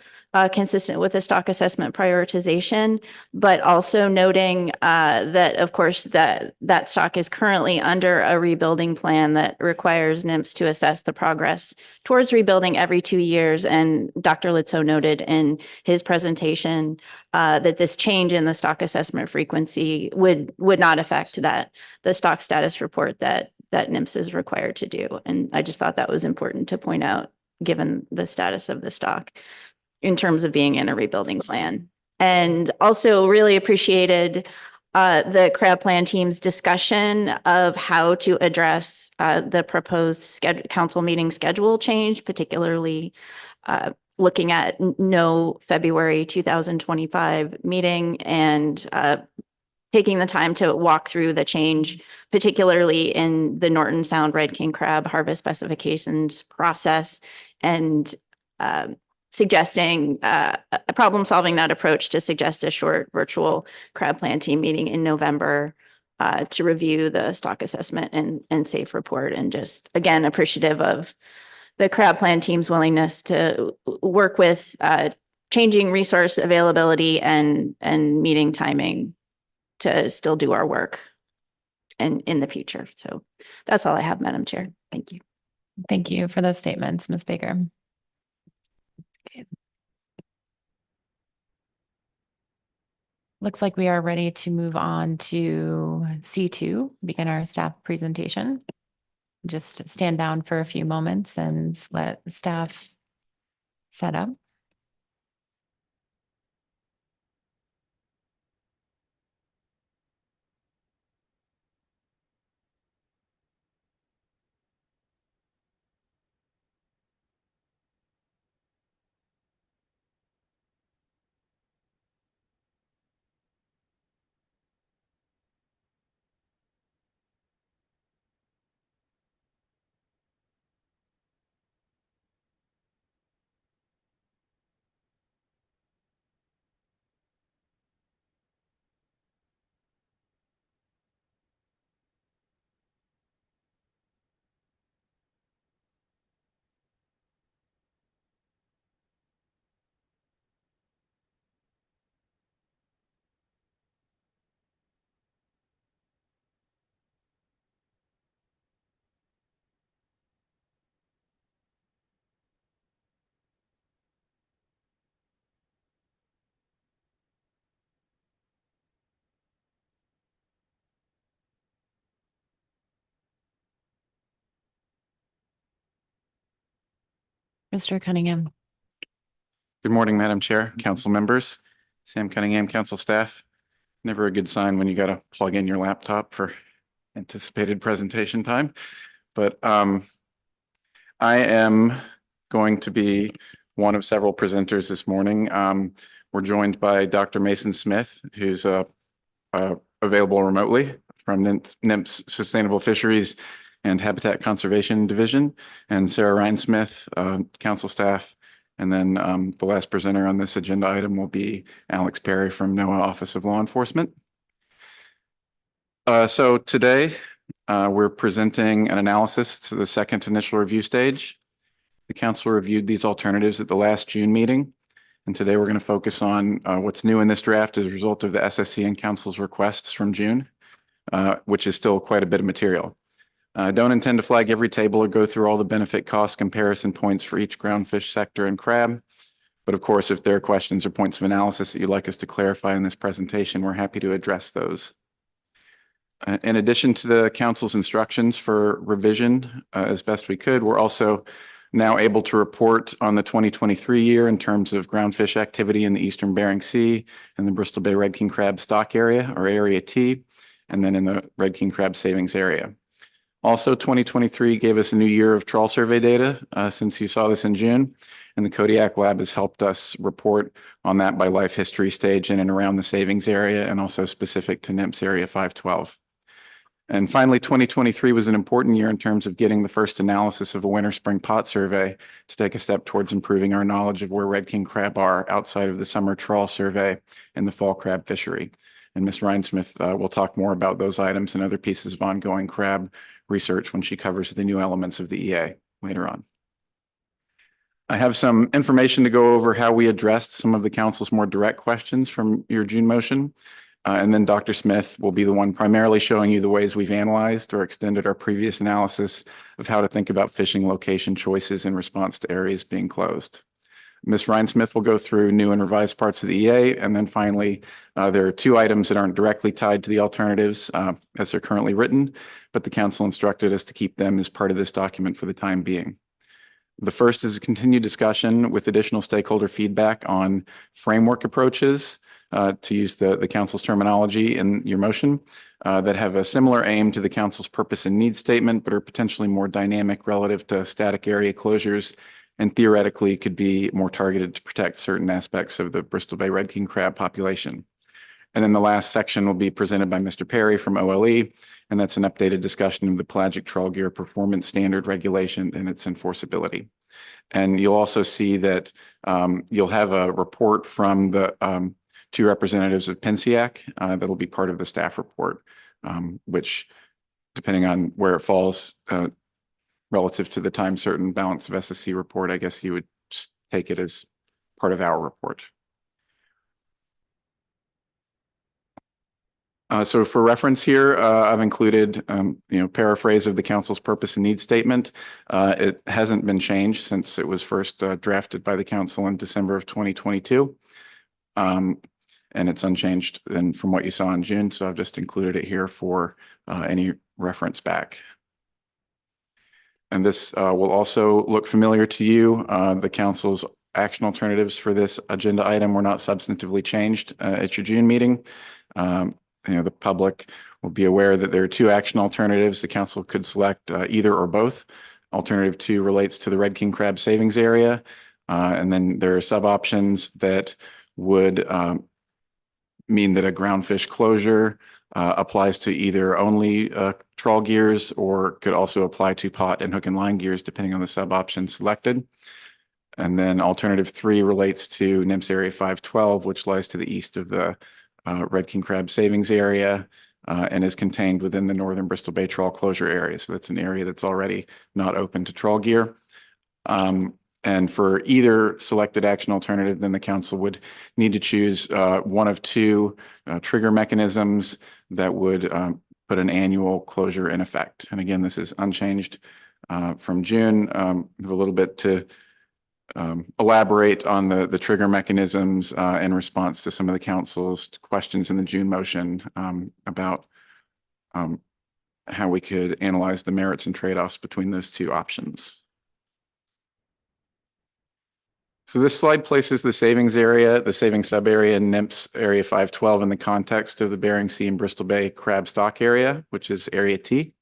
Speaker 6: consistent with the stock assessment prioritization, but also noting that, of course, that stock is currently under a rebuilding plan that requires NMFS to assess the progress towards rebuilding every 2 years. And Dr. Litso noted in his presentation that this change in the stock assessment frequency would not affect the stock status report that NMFS is required to do. And I just thought that was important to point out, given the status of the stock in terms of being in a rebuilding plan. And also really appreciated the crab plan team's discussion of how to address the proposed council meeting schedule change, particularly looking at no February 2025 meeting and taking the time to walk through the change, particularly in the Norton Sound Red King crab harvest specifications process, and suggesting problem solving that approach to suggest a short virtual crab plan team meeting in November to review the stock assessment and safe report. And just again, appreciative of the crab plan team's willingness to work with changing resource availability and meeting timing to still do our work and in the future. So that's all I have, Madam Chair. Thank you.
Speaker 1: Thank you for those statements, Ms. Baker. Okay. Looks like we are ready to move on to C2, begin our staff presentation. Just stand down for a few moments and let staff set up. Mr. Cunningham.
Speaker 10: Good morning, Madam Chair, council members, Sam Cunningham, council staff. Never a good sign when you got to plug in your laptop for anticipated presentation time. But I am going to be one of several presenters this morning. We're joined by Dr. Mason Smith, who's available remotely from NMFS Sustainable Fisheries and Habitat Conservation Division, and Sarah Rhinesmith, council staff. And then the last presenter on this agenda item will be Alex Perry from NOAA Office of Law Enforcement. So today we're presenting an analysis to the second initial review stage. The council reviewed these alternatives at the last June meeting. And today we're going to focus on what's new in this draft as a result of the SSC and council's requests from June, which is still quite a bit of material. I don't intend to flag every table or go through all the benefit cost comparison points for each groundfish sector and crab. But of course, if there are questions or points of analysis that you'd like us to clarify in this presentation, we're happy to address those. In addition to the council's instructions for revision as best we could, we're also now able to report on the 2023 year in terms of groundfish activity in the Eastern Bering Sea and the Bristol Bay Red King Crab stock area, or Area T, and then in the Red King Crab savings area. Also, 2023 gave us a new year of trawl survey data since you saw this in June. And the Kodiak Lab has helped us report on that by life history stage in and around the savings area and also specific to NMFS Area 512. And finally, 2023 was an important year in terms of getting the first analysis of a winter spring pot survey to take a step towards improving our knowledge of where red king crab are outside of the summer trawl survey and the fall crab fishery. And Ms. Rhinesmith will talk more about those items and other pieces of ongoing crab research when she covers the new elements of the EA later on. I have some information to go over how we addressed some of the council's more direct questions from your June motion. And then Dr. Smith will be the one primarily showing you the ways we've analyzed or extended our previous analysis of how to think about fishing location choices in response to areas being closed. Ms. Rhinesmith will go through new and revised parts of the EA. And then finally, there are two items that aren't directly tied to the alternatives as they're currently written, but the council instructed us to keep them as part of this document for the time being. The first is a continued discussion with additional stakeholder feedback on framework approaches, to use the council's terminology in your motion, that have a similar aim to the council's purpose and needs statement, but are potentially more dynamic relative to static area closures and theoretically could be more targeted to protect certain aspects of the Bristol Bay red king crab population. And then the last section will be presented by Mr. Perry from OLE, and that's an updated discussion of the pelagic trawl gear performance standard regulation and its enforceability. And you'll also see that you'll have a report from the two representatives of PNCAC that'll be part of the staff report, which, depending on where it falls relative to the time certain balance of SSC report, I guess you would just take it as part of our report. So for reference here, I've included, paraphrase of the council's purpose and needs statement. It hasn't been changed since it was first drafted by the council in December of 2022. And it's unchanged then from what you saw in June. So I've just included it here for any reference back. And this will also look familiar to you. The council's action alternatives for this agenda item were not substantively changed at your June meeting. The public will be aware that there are two action alternatives. The council could select either or both. Alternative 2 relates to the red king crab savings area. And then there are sub options that would mean that a groundfish closure applies to either only trawl gears or could also apply to pot and hook and line gears, depending on the sub option selected. And then alternative 3 relates to NMFS Area 512, which lies to the east of the red king crab savings area and is contained within the northern Bristol Bay trawl closure area. So that's an area that's already not open to trawl gear. And for either selected action alternative, then the council would need to choose one of two trigger mechanisms that would put an annual closure in effect. And again, this is unchanged from June. A little bit to elaborate on the trigger mechanisms in response to some of the council's questions in the June motion about how we could analyze the merits and trade-offs between those two options. So this slide places the savings area, the savings sub area in NMFS Area 512 in the context of the Bering Sea and Bristol Bay crab stock area, which is Area T.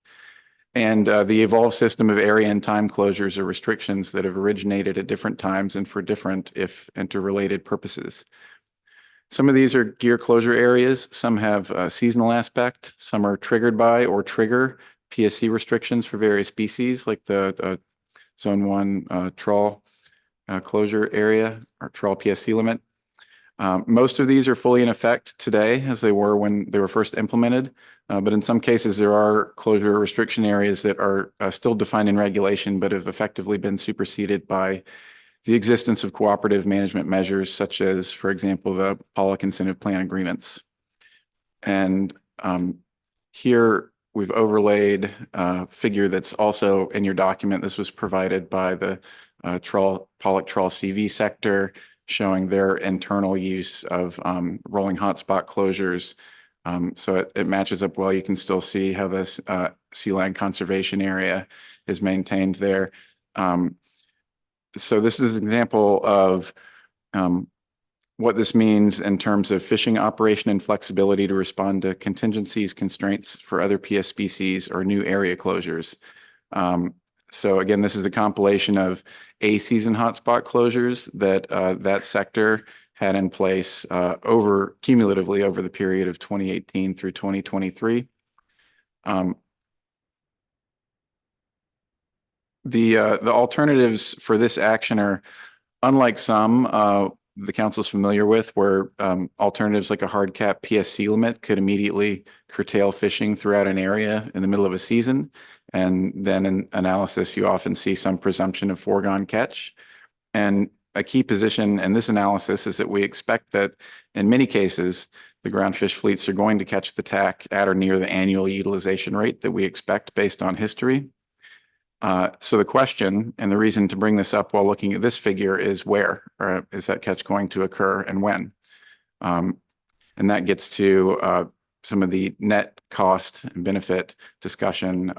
Speaker 10: And the evolved system of area and time closures or restrictions that have originated at different times and for different, if interrelated, purposes. Some of these are gear closure areas. Some have a seasonal aspect. Some are triggered by or trigger PSC restrictions for various species, like the Zone 1 trawl closure area or trawl PSC limit. Most of these are fully in effect today, as they were when they were first implemented. But in some cases, there are closure restriction areas that are still defined in regulation, but have effectively been superseded by the existence of cooperative management measures, such as, for example, the Pollock Incentive Plan agreements. And here we've overlaid a figure that's also in your document. This was provided by the Pollock trawl CV sector, showing their internal use of rolling hotspot closures. So it matches up well. You can still see how this sea land conservation area is maintained there. So this is an example of what this means in terms of fishing operation and flexibility to respond to contingencies, constraints for other PS species or new area closures. So again, this is a compilation of season hotspot closures that that sector had in place cumulatively over the period of 2018 through 2023. The alternatives for this action are, unlike some the council's familiar with, where alternatives like a hard cap PSC limit could immediately curtail fishing throughout an area in the middle of a season. And then in analysis, you often see some presumption of foregone catch. And a key position in this analysis is that we expect that in many cases, the ground fish fleets are going to catch the TAC at or near the annual utilization rate that we expect based on history. So the question and the reason to bring this up while looking at this figure is where is that catch going to occur and when? And that gets to some of the net cost and benefit discussion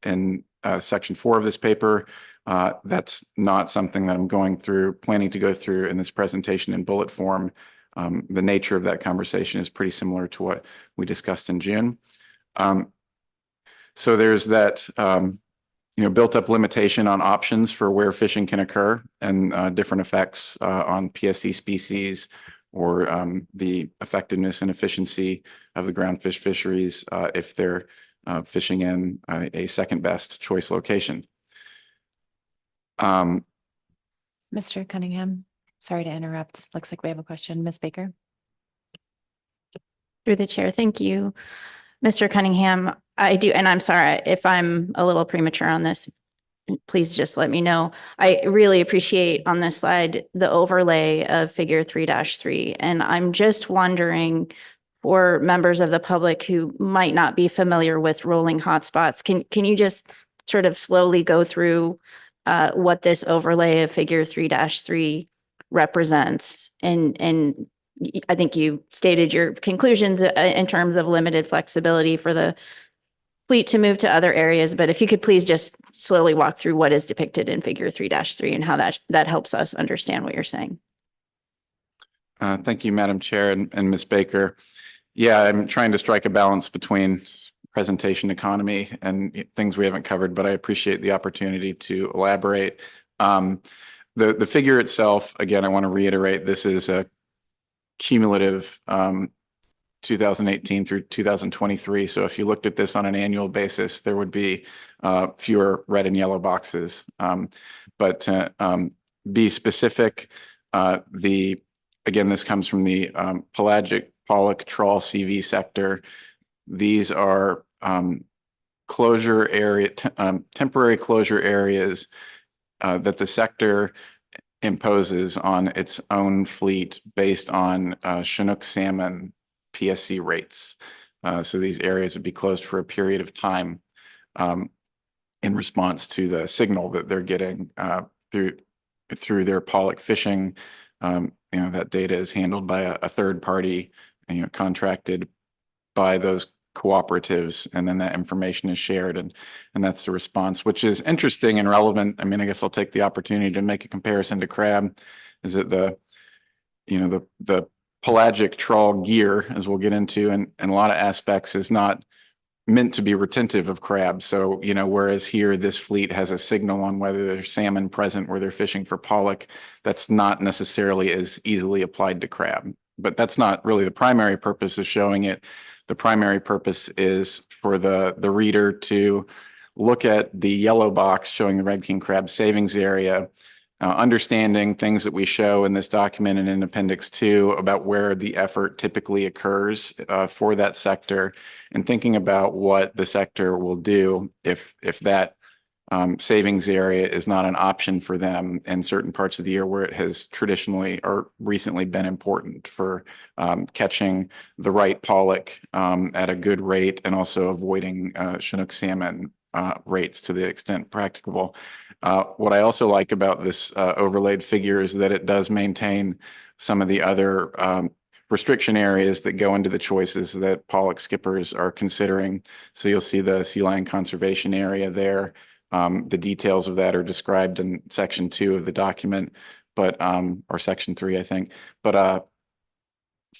Speaker 10: in section 4 of this paper. That's not something that I'm planning to go through in this presentation in bullet form. The nature of that conversation is pretty similar to what we discussed in June. So there's that built up limitation on options for where fishing can occur and different effects on PSC species or the effectiveness and efficiency of the groundfish fisheries if they're fishing in a second best choice location.
Speaker 1: Mr. Cunningham, sorry to interrupt. Looks like we have a question. Ms. Baker.
Speaker 6: Through the chair, thank you. Mr. Cunningham, I do, and I'm sorry if I'm a little premature on this, please just let me know. I really appreciate on this slide the overlay of figure 3-3. And I'm just wondering, for members of the public who might not be familiar with rolling hotspots, can you just sort of slowly go through what this overlay of figure 3-3 represents? And I think you stated your conclusions in terms of limited flexibility for the fleet to move to other areas, but if you could please just slowly walk through what is depicted in figure 3-3 and how that helps us understand what you're saying.
Speaker 10: Thank you, Madam Chair and Ms. Baker. Yeah, I'm trying to strike a balance between presentation economy and things we haven't covered, but I appreciate the opportunity to elaborate. The figure itself, again, I want to reiterate, this is a cumulative 2018 through 2023. So if you looked at this on an annual basis, there would be fewer red and yellow boxes. But to be specific, again, this comes from the pelagic pollock trawl CV sector. These are temporary closure areas that the sector imposes on its own fleet based on Chinook salmon PSC rates. So these areas would be closed for a period of time in response to the signal that they're getting through their pollock fishing. That data is handled by a third party, contracted by those cooperatives, and then that information is shared, and that's the response, which is interesting and relevant. I mean, I guess I'll take the opportunity to make a comparison to crab. Is that the pelagic trawl gear, as we'll get into in a lot of aspects, is not meant to be retentive of crab. So, whereas here this fleet has a signal on whether there's salmon present where they're fishing for pollock, that's not necessarily as easily applied to crab. But that's not really the primary purpose of showing it. The primary purpose is for the reader to look at the yellow box showing the red king crab savings area, understanding things that we show in this document and in Appendix 2 about where the effort typically occurs for that sector, and thinking about what the sector will do if that savings area is not an option for them in certain parts of the year where it has traditionally or recently been important for catching the right pollock at a good rate and also avoiding Chinook salmon rates to the extent practicable. What I also like about this overlaid figure is that it does maintain some of the other restriction areas that go into the choices that pollock skippers are considering. So you'll see the sea lion conservation area there. The details of that are described in section 2 of the document, but, or section 3, I think. But,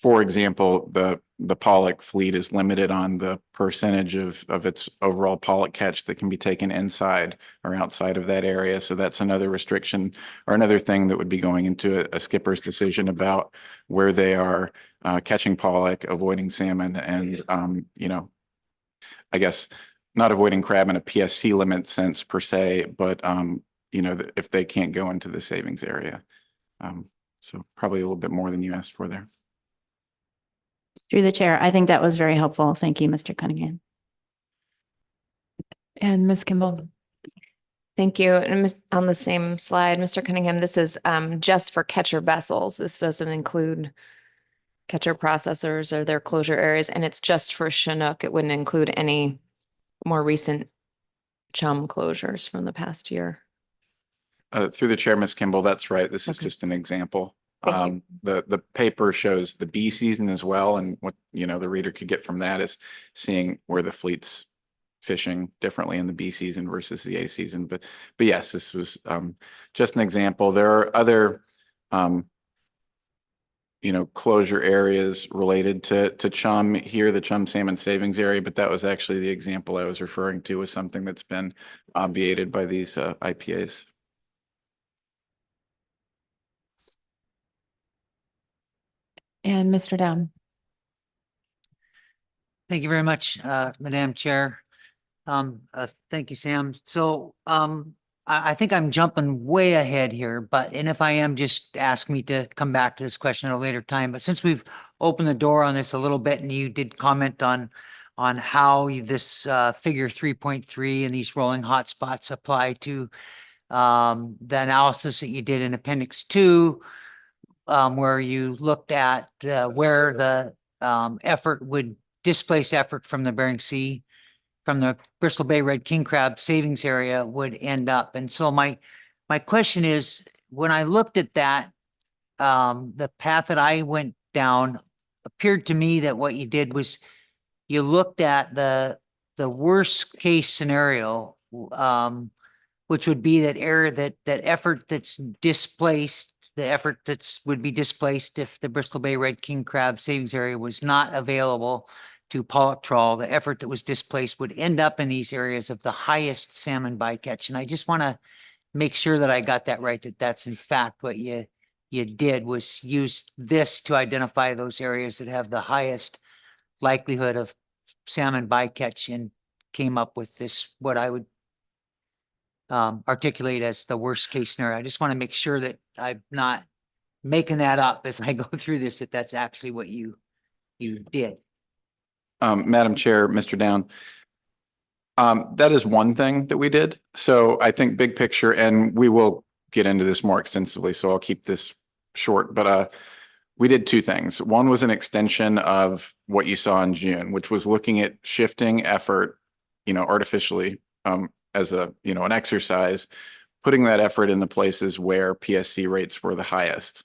Speaker 10: for example, the pollock fleet is limited on the percentage of its overall pollock catch that can be taken inside or outside of that area. So that's another restriction or another thing that would be going into a skipper's decision about where they are catching pollock, avoiding salmon, and I guess not avoiding crab in a PSC limit sense per se, but if they can't go into the savings area. So probably a little bit more than you asked for there.
Speaker 6: Through the chair, I think that was very helpful. Thank you, Mr. Cunningham.
Speaker 1: And Ms. Kimball.
Speaker 4: Thank you. And on the same slide, Mr. Cunningham, this is just for catcher vessels. This doesn't include catcher processors or their closure areas, and it's just for Chinook. It wouldn't include any more recent chum closures from the past year.
Speaker 10: Through the chair, Ms. Kimball, that's right. This is
Speaker 4: Okay.
Speaker 10: just an example.
Speaker 4: Thank
Speaker 10: The paper shows the B season as well, and what the reader could get from that is seeing where the fleet's fishing differently in the B season versus the A season. But yes, this was just an example. There are other closure areas related to chum here, the chum salmon savings area, but that was actually the example I was referring to as something that's been obviated by these IPAs.
Speaker 1: And Mr. Down.
Speaker 11: Thank you very much, Madam Chair. Thank you, Sam. So I think I'm jumping way ahead here, and if I am, just ask me to come back to this question at a later time. But since we've opened the door on this a little bit, and you did comment on how this figure 3.3 and these rolling hotspots apply to the analysis that you did in Appendix 2, where you looked at where the effort would displace effort from the Bering Sea, from the Bristol Bay Red King Crab savings area would end up. And so my question is, when I looked at that, the path that I went down appeared to me that what you did was you looked at the worst case scenario, which would be that effort that's displaced, the effort would be displaced if the Bristol Bay Red King Crab savings area was not available to pollock trawl. The effort that was displaced would end up in these areas of the highest salmon bycatch. And I just want to make sure that I got that right, that that's in fact what you did, was use this to identify those areas that have the highest likelihood of salmon bycatch, and came up with this, what I would articulate as the worst case scenario. I just want to make sure that I'm not making that up as I go through this, that that's actually what you did.
Speaker 10: Madam Chair, Mr. Down, that is one thing that we did. So I think big picture, and we will get into this more extensively, so I'll keep this short, but we did two things. One was an extension of what you saw in June, which was looking at shifting effort, artificially, as an exercise, putting that effort in the places where PSC rates were the highest.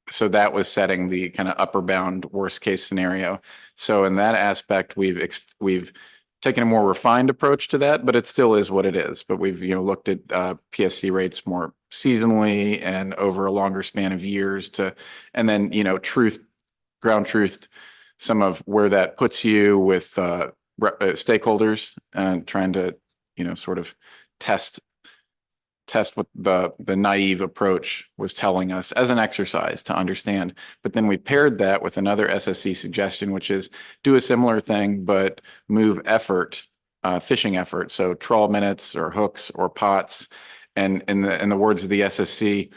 Speaker 10: So that was setting the kind of upper bound worst case scenario. So in that aspect, we've taken a more refined approach to that, but it still is what it is. But we've looked at PSC rates more seasonally and over a longer span of years and then ground truth some of where that puts you with stakeholders and trying to sort of test what the naive approach was telling us as an exercise to understand. But then we paired that with another SSC suggestion, which is do a similar thing, but move effort, fishing effort. So trawl minutes or hooks or pots. And in the words of the SSC,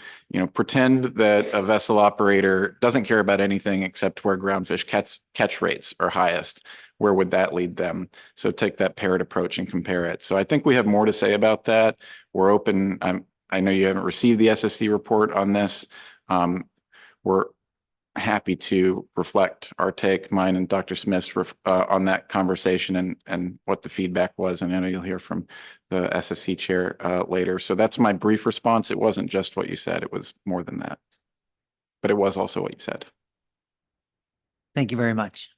Speaker 10: pretend that a vessel operator doesn't care about anything except where groundfish catch rates are highest. Where would that lead them? So take that paired approach and compare it. So I think we have more to say about that. We're open. I know you haven't received the SSC report on this. We're happy to reflect our take, mine and Dr. Smith's, on that conversation and what the feedback was. And I know you'll hear from the SSC chair later. So that's my brief response. It wasn't just what you said. It was more than that. But it was also what you said.
Speaker 11: Thank you very much.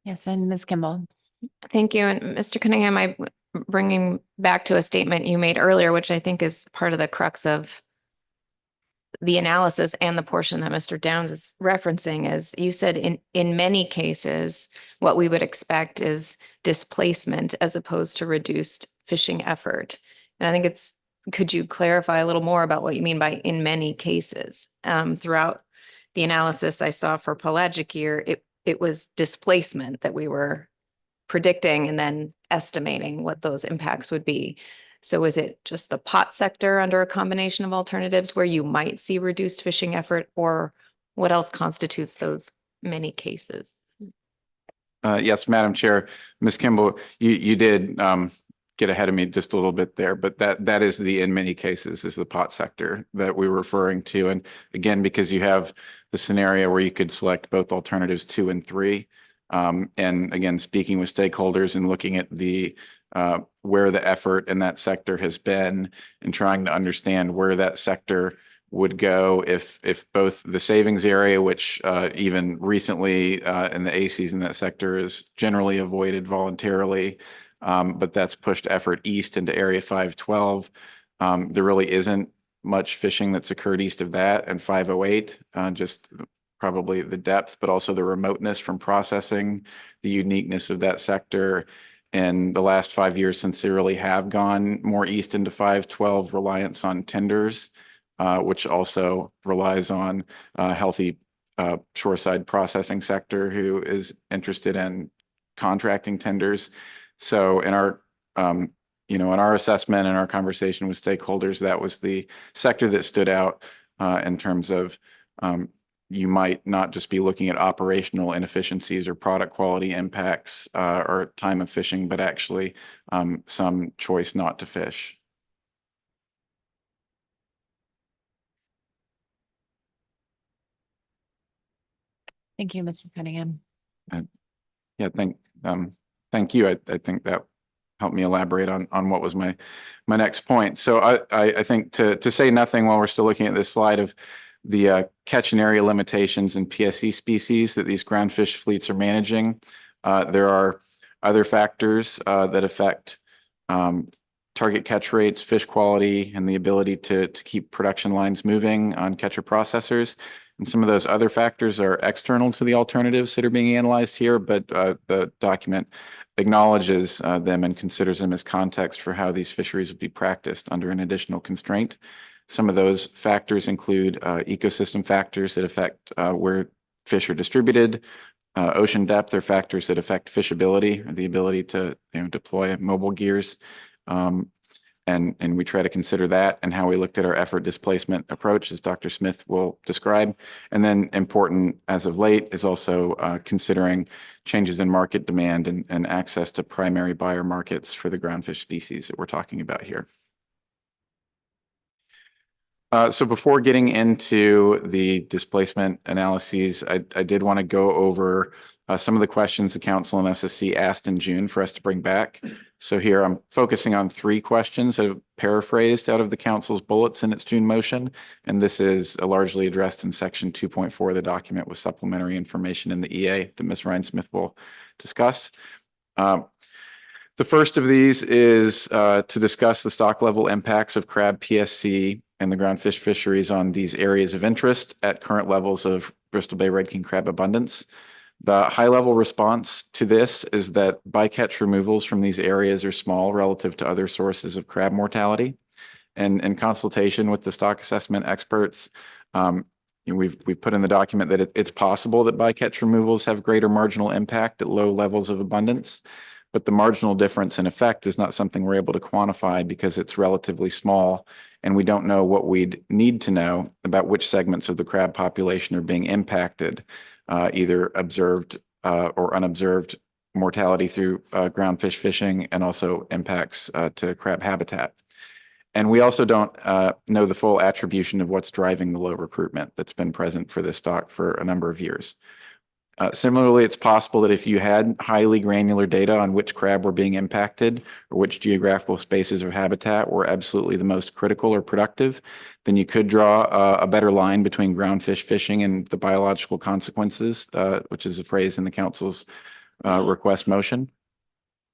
Speaker 1: Yes, and Ms. Kimball.
Speaker 4: Thank you. And Mr. Cunningham, I'm bringing back to a statement you made earlier, which I think is part of the crux of the analysis and the portion that Mr. Downs is referencing is, you said in many cases, what we would expect is displacement as opposed to reduced fishing effort. And I think could you clarify a little more about what you mean by in many cases? Throughout the analysis I saw for pelagic year, it was displacement that we were predicting and then estimating what those impacts would be. So is it just the pot sector under a combination of alternatives where you might see reduced fishing effort, or what else constitutes those many cases?
Speaker 10: Yes, Madam Chair, Ms. Kimball, you did get ahead of me just a little bit there, but that is the in many cases is the pot sector that we were referring to. And again, because you have the scenario where you could select both alternatives 2 and 3. And again, speaking with stakeholders and looking at the where the effort in that sector has been and trying to understand where that sector would go if both the savings area, which even recently in the ACs in that sector is generally avoided voluntarily, but that's pushed effort east into Area 512. There really isn't much fishing that's occurred east of that and 508, just probably the depth, but also the remoteness from processing, the uniqueness of that sector. In the last 5 years, since they really have gone more east into 512, reliance on tenders, which also relies on a healthy shoreside processing sector who is interested in contracting tenders. So in our, in our assessment and our conversation with stakeholders, that was the sector that stood out in terms of you might not just be looking at operational inefficiencies or product quality impacts or time of fishing, but actually some choice not to fish.
Speaker 1: Thank you, Mr. Cunningham.
Speaker 10: Yeah, thank you. I think that helped me elaborate on what was my next point. So I think to say nothing while we're still looking at this slide of the catch and area limitations and PSC species that these ground fish fleets are managing, there are other factors that affect target catch rates, fish quality, and the ability to keep production lines moving on catcher processors. And some of those other factors are external to the alternatives that are being analyzed here, but the document acknowledges them and considers them as context for how these fisheries would be practiced under an additional constraint. Some of those factors include ecosystem factors that affect where fish are distributed, ocean depth are factors that affect fishability, or the ability to deploy mobile gears. And we try to consider that and how we looked at our effort displacement approach, as Dr. Smith will describe. And then important as of late is also considering changes in market demand and access to primary buyer markets for the groundfish species that we're talking about here. So before getting into the displacement analyses, I did want to go over some of the questions the Council and SSC asked in June for us to bring back. So here I'm focusing on 3 questions that are paraphrased out of the Council's bullets in its June motion. And this is largely addressed in section 2.4 of the document with supplementary information in the EA that Ms. Ryan-Smith will discuss. The first of these is to discuss the stock level impacts of crab PSC and the groundfish fisheries on these areas of interest at current levels of Bristol Bay red king crab abundance. The high level response to this is that bycatch removals from these areas are small relative to other sources of crab mortality. And in consultation with the stock assessment experts, we've put in the document that it's possible that bycatch removals have greater marginal impact at low levels of abundance. But the marginal difference in effect is not something we're able to quantify because it's relatively small, and we don't know what we'd need to know about which segments of the crab population are being impacted, either observed or unobserved mortality through groundfish fishing, and also impacts to crab habitat. And we also don't know the full attribution of what's driving the low recruitment that's been present for this stock for a number of years. Similarly, it's possible that if you had highly granular data on which crab were being impacted or which geographical spaces of habitat were absolutely the most critical or productive, then you could draw a better line between groundfish fishing and the biological consequences, which is a phrase in the Council's request motion.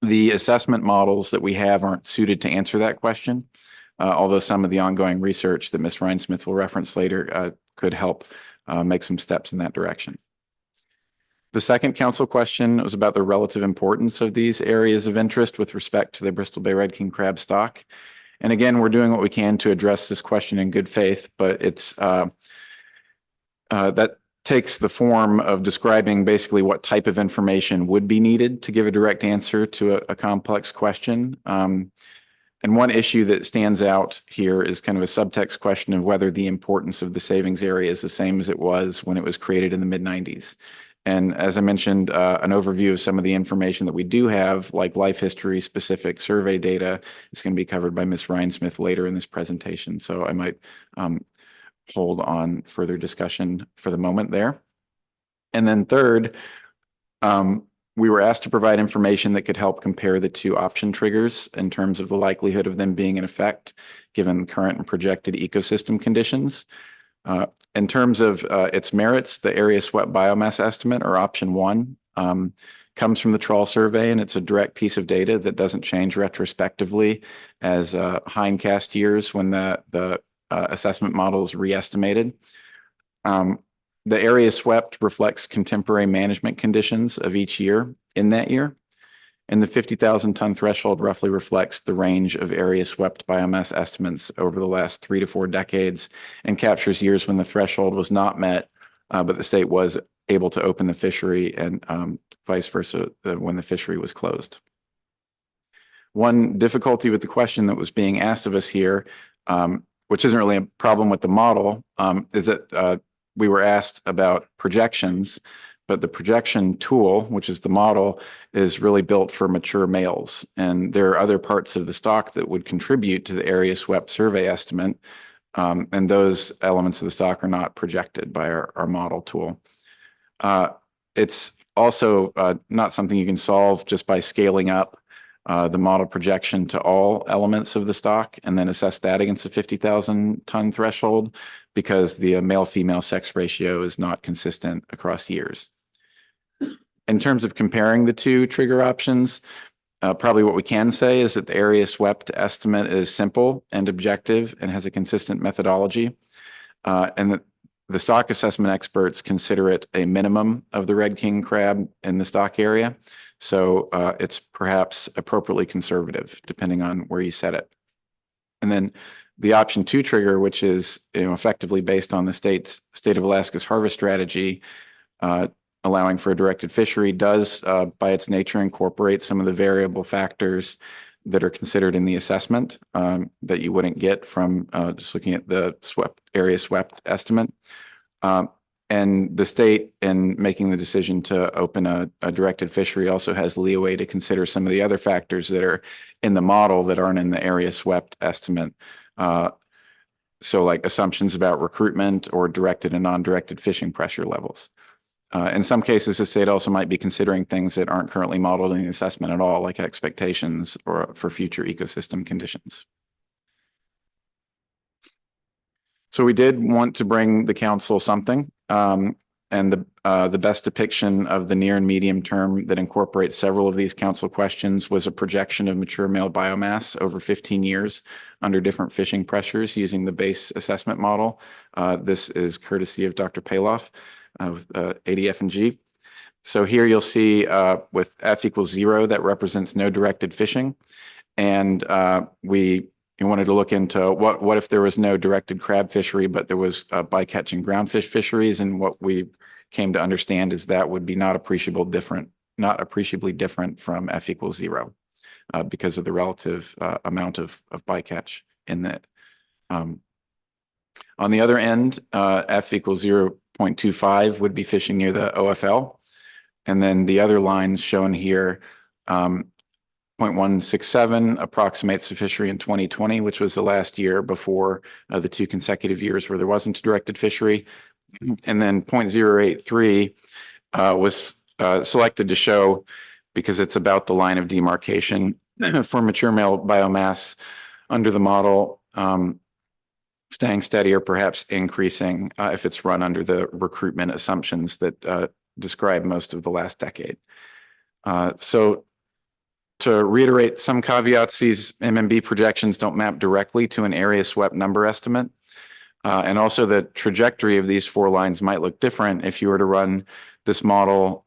Speaker 10: The assessment models that we have aren't suited to answer that question. although some of the ongoing research that Ms. Rhinesmith will reference later could help make some steps in that direction. The second council question was about the relative importance of these areas of interest with respect to the Bristol Bay Red King crab stock. And again, we're doing what we can to address this question in good faith, but it's that takes the form of describing basically what type of information would be needed to give a direct answer to a complex question. And one issue that stands out here is kind of a subtext question of whether the importance of the savings area is the same as it was when it was created in the mid-90s. And as I mentioned, an overview of some of the information that we do have, like life history specific survey data, is going to be covered by Ms. Rhinesmith later in this presentation. So I might hold on further discussion for the moment there. And then third, we were asked to provide information that could help compare the two option triggers in terms of the likelihood of them being in effect, given current and projected ecosystem conditions. In terms of its merits, the area swept biomass estimate, or option 1, comes from the trawl survey, and it's a direct piece of data that doesn't change retrospectively as hindcast years when the assessment model is re-estimated. The area swept reflects contemporary management conditions of each year in that year. And the 50,000 ton threshold roughly reflects the range of area swept biomass estimates over the last 3 to 4 decades and captures years when the threshold was not met, but the state was able to open the fishery, and vice versa when the fishery was closed. One difficulty with the question that was being asked of us here, which isn't really a problem with the model, is that we were asked about projections, but the projection tool, which is the model, is really built for mature males. And there are other parts of the stock that would contribute to the area swept survey estimate. And those elements of the stock are not projected by our model tool. It's also not something you can solve just by scaling up the model projection to all elements of the stock and then assess that against the 50,000 ton threshold, because the male-female sex ratio is not consistent across years. In terms of comparing the two trigger options, probably what we can say is that the area swept estimate is simple and objective and has a consistent methodology, and that the stock assessment experts consider it a minimum of the red king crab in the stock area. So it's perhaps appropriately conservative, depending on where you set it. And then the option 2 trigger, which is effectively based on the state of Alaska's harvest strategy, allowing for a directed fishery, does by its nature incorporate some of the variable factors that are considered in the assessment that you wouldn't get from just looking at the area swept estimate. And the state, in making the decision to open a directed fishery, also has leeway to consider some of the other factors that are in the model that aren't in the area swept estimate. So like assumptions about recruitment or directed and non-directed fishing pressure levels. In some cases, the state also might be considering things that aren't currently modeled in the assessment at all, like expectations or for future ecosystem conditions. So we did want to bring the council something, and the best depiction of the near and medium term that incorporates several of these council questions was a projection of mature male biomass over 15 years under different fishing pressures using the base assessment model. This is courtesy of Dr. Paloff of ADF&G. So here you'll see with F equals 0, that represents no directed fishing. And we wanted to look into what if there was no directed crab fishery, but there was bycatch and groundfish fisheries. And what we came to understand is that would be not appreciably different from F equals 0 because of the relative amount of bycatch in that. On the other end, F equals 0.25 would be fishing near the OFL. And then the other lines shown here, 0.167 approximates the fishery in 2020, which was the last year before the 2 consecutive years where there wasn't a directed fishery. And then 0.083 was selected to show, because it's about the line of demarcation for mature male biomass under the model, staying steady or perhaps increasing if it's run under the recruitment assumptions that describe most of the last decade. So To reiterate some caveats, these MMB projections don't map directly to an area swept number estimate. And also the trajectory of these four lines might look different if you were to run this model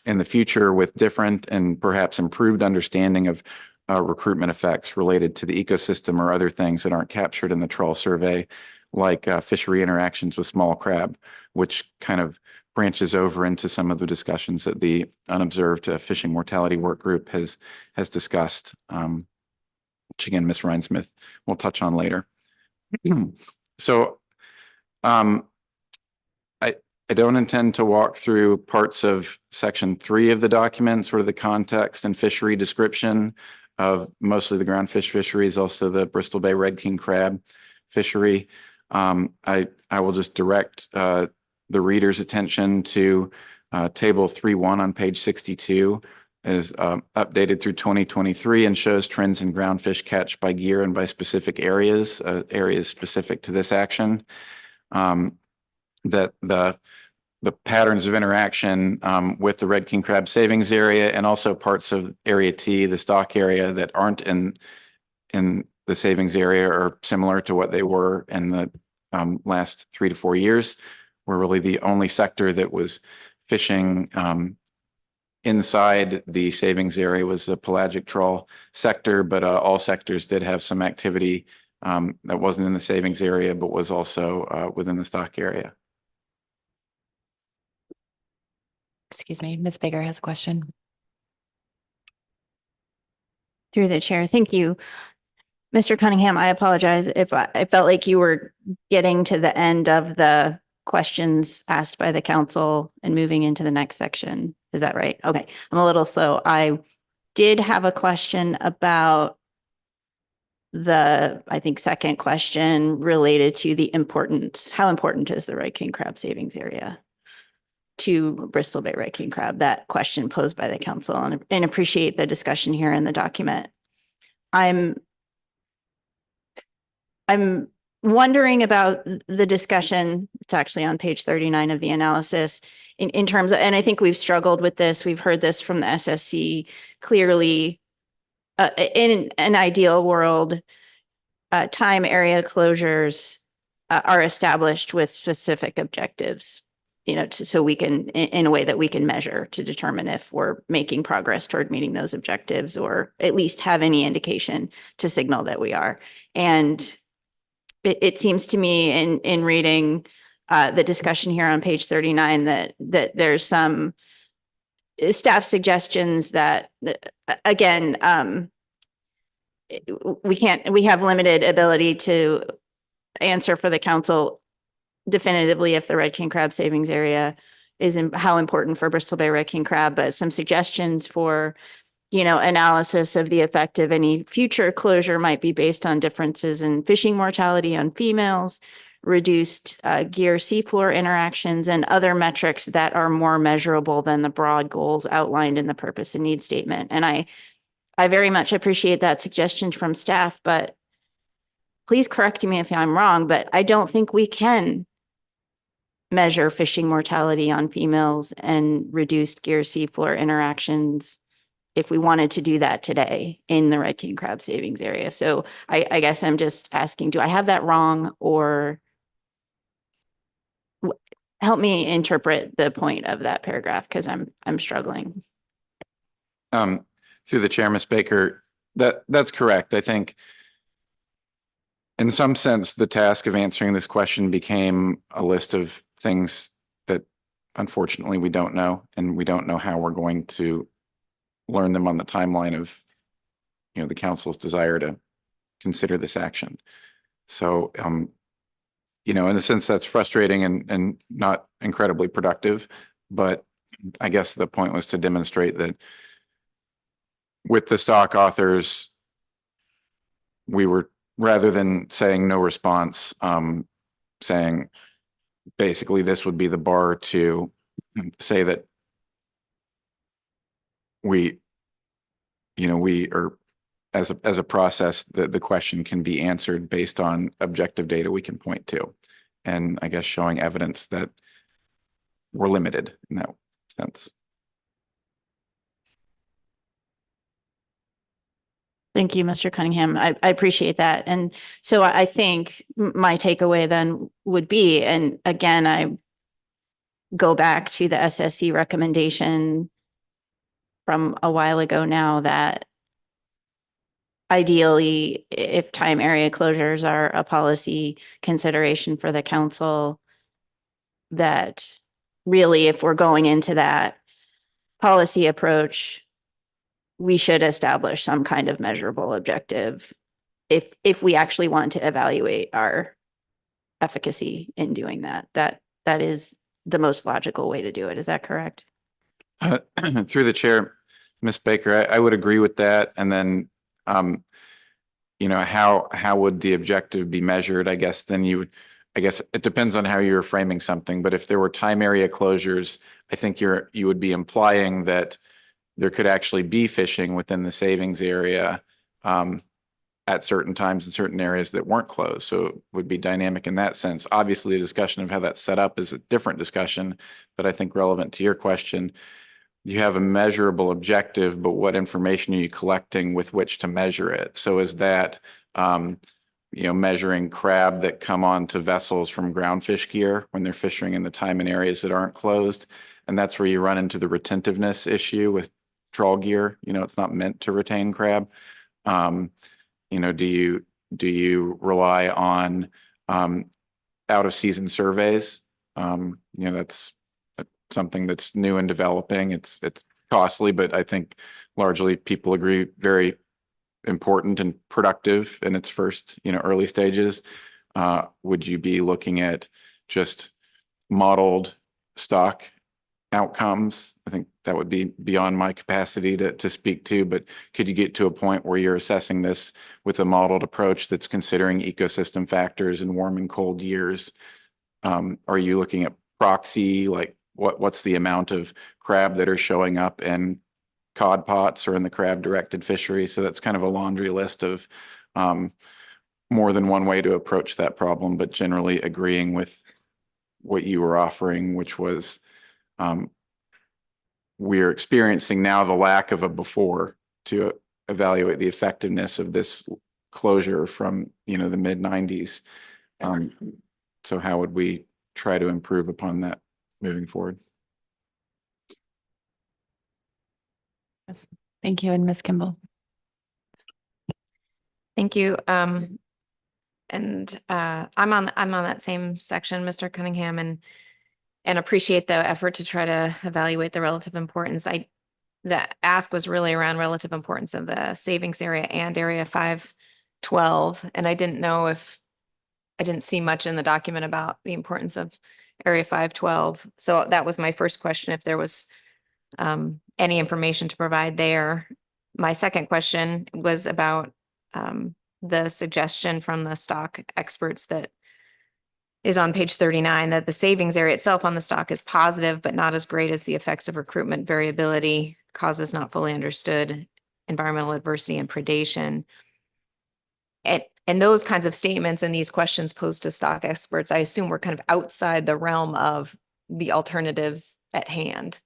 Speaker 10: in the future with different and perhaps improved understanding of recruitment effects related to the ecosystem or other things that aren't captured in the trawl survey, like fishery interactions with small crab, which kind of branches over into some of the discussions that the unobserved fishing mortality work group has discussed, which again, Ms. Rhinesmith will touch on later. So I don't intend to walk through parts of section 3 of the document, sort of the context and fishery description of mostly the groundfish fisheries, also the Bristol Bay Red King crab fishery. I will just direct the reader's attention to table 3.1 on page 62 is updated through 2023 and shows trends in groundfish catch by gear and by specific areas, areas specific to this action. That the patterns of interaction with the Red King crab savings area and also parts of area T, the stock area that aren't in the savings area are similar to what they were in the last 3 to 4 years. We're really the only sector that was fishing inside the savings area was the pelagic trawl sector, but all sectors did have some activity that wasn't in the savings area, but was also within the stock area.
Speaker 1: Excuse me, Ms. Baker has a question.
Speaker 6: Through the chair. Thank you. Mr. Cunningham, I apologize if I felt like you were getting to the end of the questions asked by the council and moving into the next section. Is that right? Okay, I'm a little slow. I did have a question about the, I think, second question related to the importance. How important is the Red King crab savings area to Bristol Bay Red King crab? That question posed by the council, and appreciate the discussion here in the document. I'm wondering about the discussion. It's actually on page 39 of the analysis in terms of, and I think we've struggled with this. We've heard this from the SSC clearly. In an ideal world, time area closures are established with specific objectives, you know, so we can, in a way that we can measure to determine if we're making progress toward meeting those objectives, or at least have any indication to signal that we are. And it seems to me in reading the discussion here on page 39 that there's some staff suggestions that, again, we have limited ability to answer for the council definitively if the Red King crab savings area is how important for Bristol Bay Red King crab, but some suggestions for, you know, analysis of the effect of any future closure might be based on differences in fishing mortality on females, reduced gear seafloor interactions, and other metrics that are more measurable than the broad goals outlined in the purpose and need statement. And I very much appreciate that suggestion from staff, but please correct me if I'm wrong, but I don't think we can measure fishing mortality on females and reduced gear seafloor interactions if we wanted to do that today in the Red King crab savings area. So I guess I'm just asking, do I have that wrong, or help me interpret the point of that paragraph, because I'm struggling.
Speaker 10: Through the chair, Ms. Baker, that's correct. I think in some sense, the task of answering this question became a list of things that unfortunately we don't know, and we don't know how we're going to learn them on the timeline of, you know, the council's desire to consider this action. So, you know, in a sense that's frustrating and not incredibly productive, but I guess the point was to demonstrate that with the stock authors, we were, rather than saying no response, saying basically this would be the bar to say that we, you know, we are, as a process, the question can be answered based on objective data we can point to. And I guess showing evidence that we're limited in that sense.
Speaker 6: Thank you, Mr. Cunningham. I appreciate that. And so I think my takeaway then would be, and again, I go back to the SSC recommendation from a while ago now, that ideally, if time area closures are a policy consideration for the council, that really, if we're going into that policy approach, we should establish some kind of measurable objective if we actually want to evaluate our efficacy in doing that. That is the most logical way to do it. Is that correct?
Speaker 10: Through the chair, Ms. Baker, I would agree with that. And then, how would the objective be measured? I guess it depends on how you're framing something. But if there were time area closures, I think you would be implying that there could actually be fishing within the savings area at certain times in certain areas that weren't closed. So it would be dynamic in that sense. Obviously, the discussion of how that's set up is a different discussion, but I think relevant to your question, you have a measurable objective, but what information are you collecting with which to measure it? So is that, measuring crab that come onto vessels from ground fish gear when they're fishing in the time and areas that aren't closed? And that's where you run into the retentiveness issue with trawl gear. It's not meant to retain crab. Do you rely on out of season surveys? That's something that's new and developing. It's costly, but I think largely people agree very important and productive in its first, early stages. Would you be looking at just modeled stock outcomes? I think that would be beyond my capacity to speak to, but could you get to a point where you're assessing this with a modeled approach that's considering ecosystem factors in warm and cold years? Are you looking at proxy, like what's the amount of crab that are showing up in cod pots or in the crab directed fishery? So that's kind of a laundry list of more than one way to approach that problem, but generally agreeing with what you were offering, which was we're experiencing now the lack of a before to evaluate the effectiveness of this closure from, the mid-90s. So how would we try to improve upon that moving forward?
Speaker 1: Yes. Thank you. And Ms. Kimball.
Speaker 4: Thank you. I'm on that same section, Mr. Cunningham, and appreciate the effort to try to evaluate the relative importance. The ask was really around relative importance of the savings area and area 512. And I didn't see much in the document about the importance of area 512. So that was my first question, if there was any information to provide there. My second question was about the suggestion from the stock experts that is on page 39, that the savings area itself on the stock is positive, but not as great as the effects of recruitment variability, causes not fully understood, environmental adversity, and predation. And those kinds of statements and these questions posed to stock experts, I assume, were kind of outside the realm of the alternatives at hand,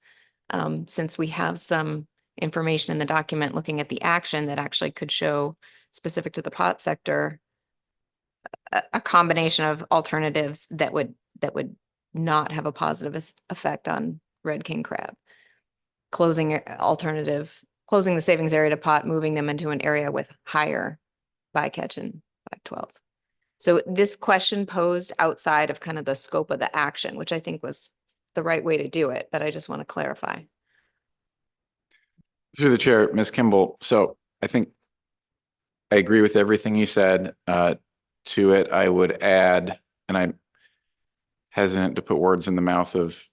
Speaker 4: since we have some information in the document looking at the action that actually could show, specific to the pot sector, a combination of alternatives that would not have a positive effect on red king crab. Closing the savings area to pot, moving them into an area with higher bycatch and 512. So this question posed outside of kind of the scope of the action, which I think was the right way to do it, but I just want to clarify.
Speaker 10: Through the chair, Ms. Kimball. So I think I agree with everything you said. To it, I would add, and I'm hesitant to put words in the mouth of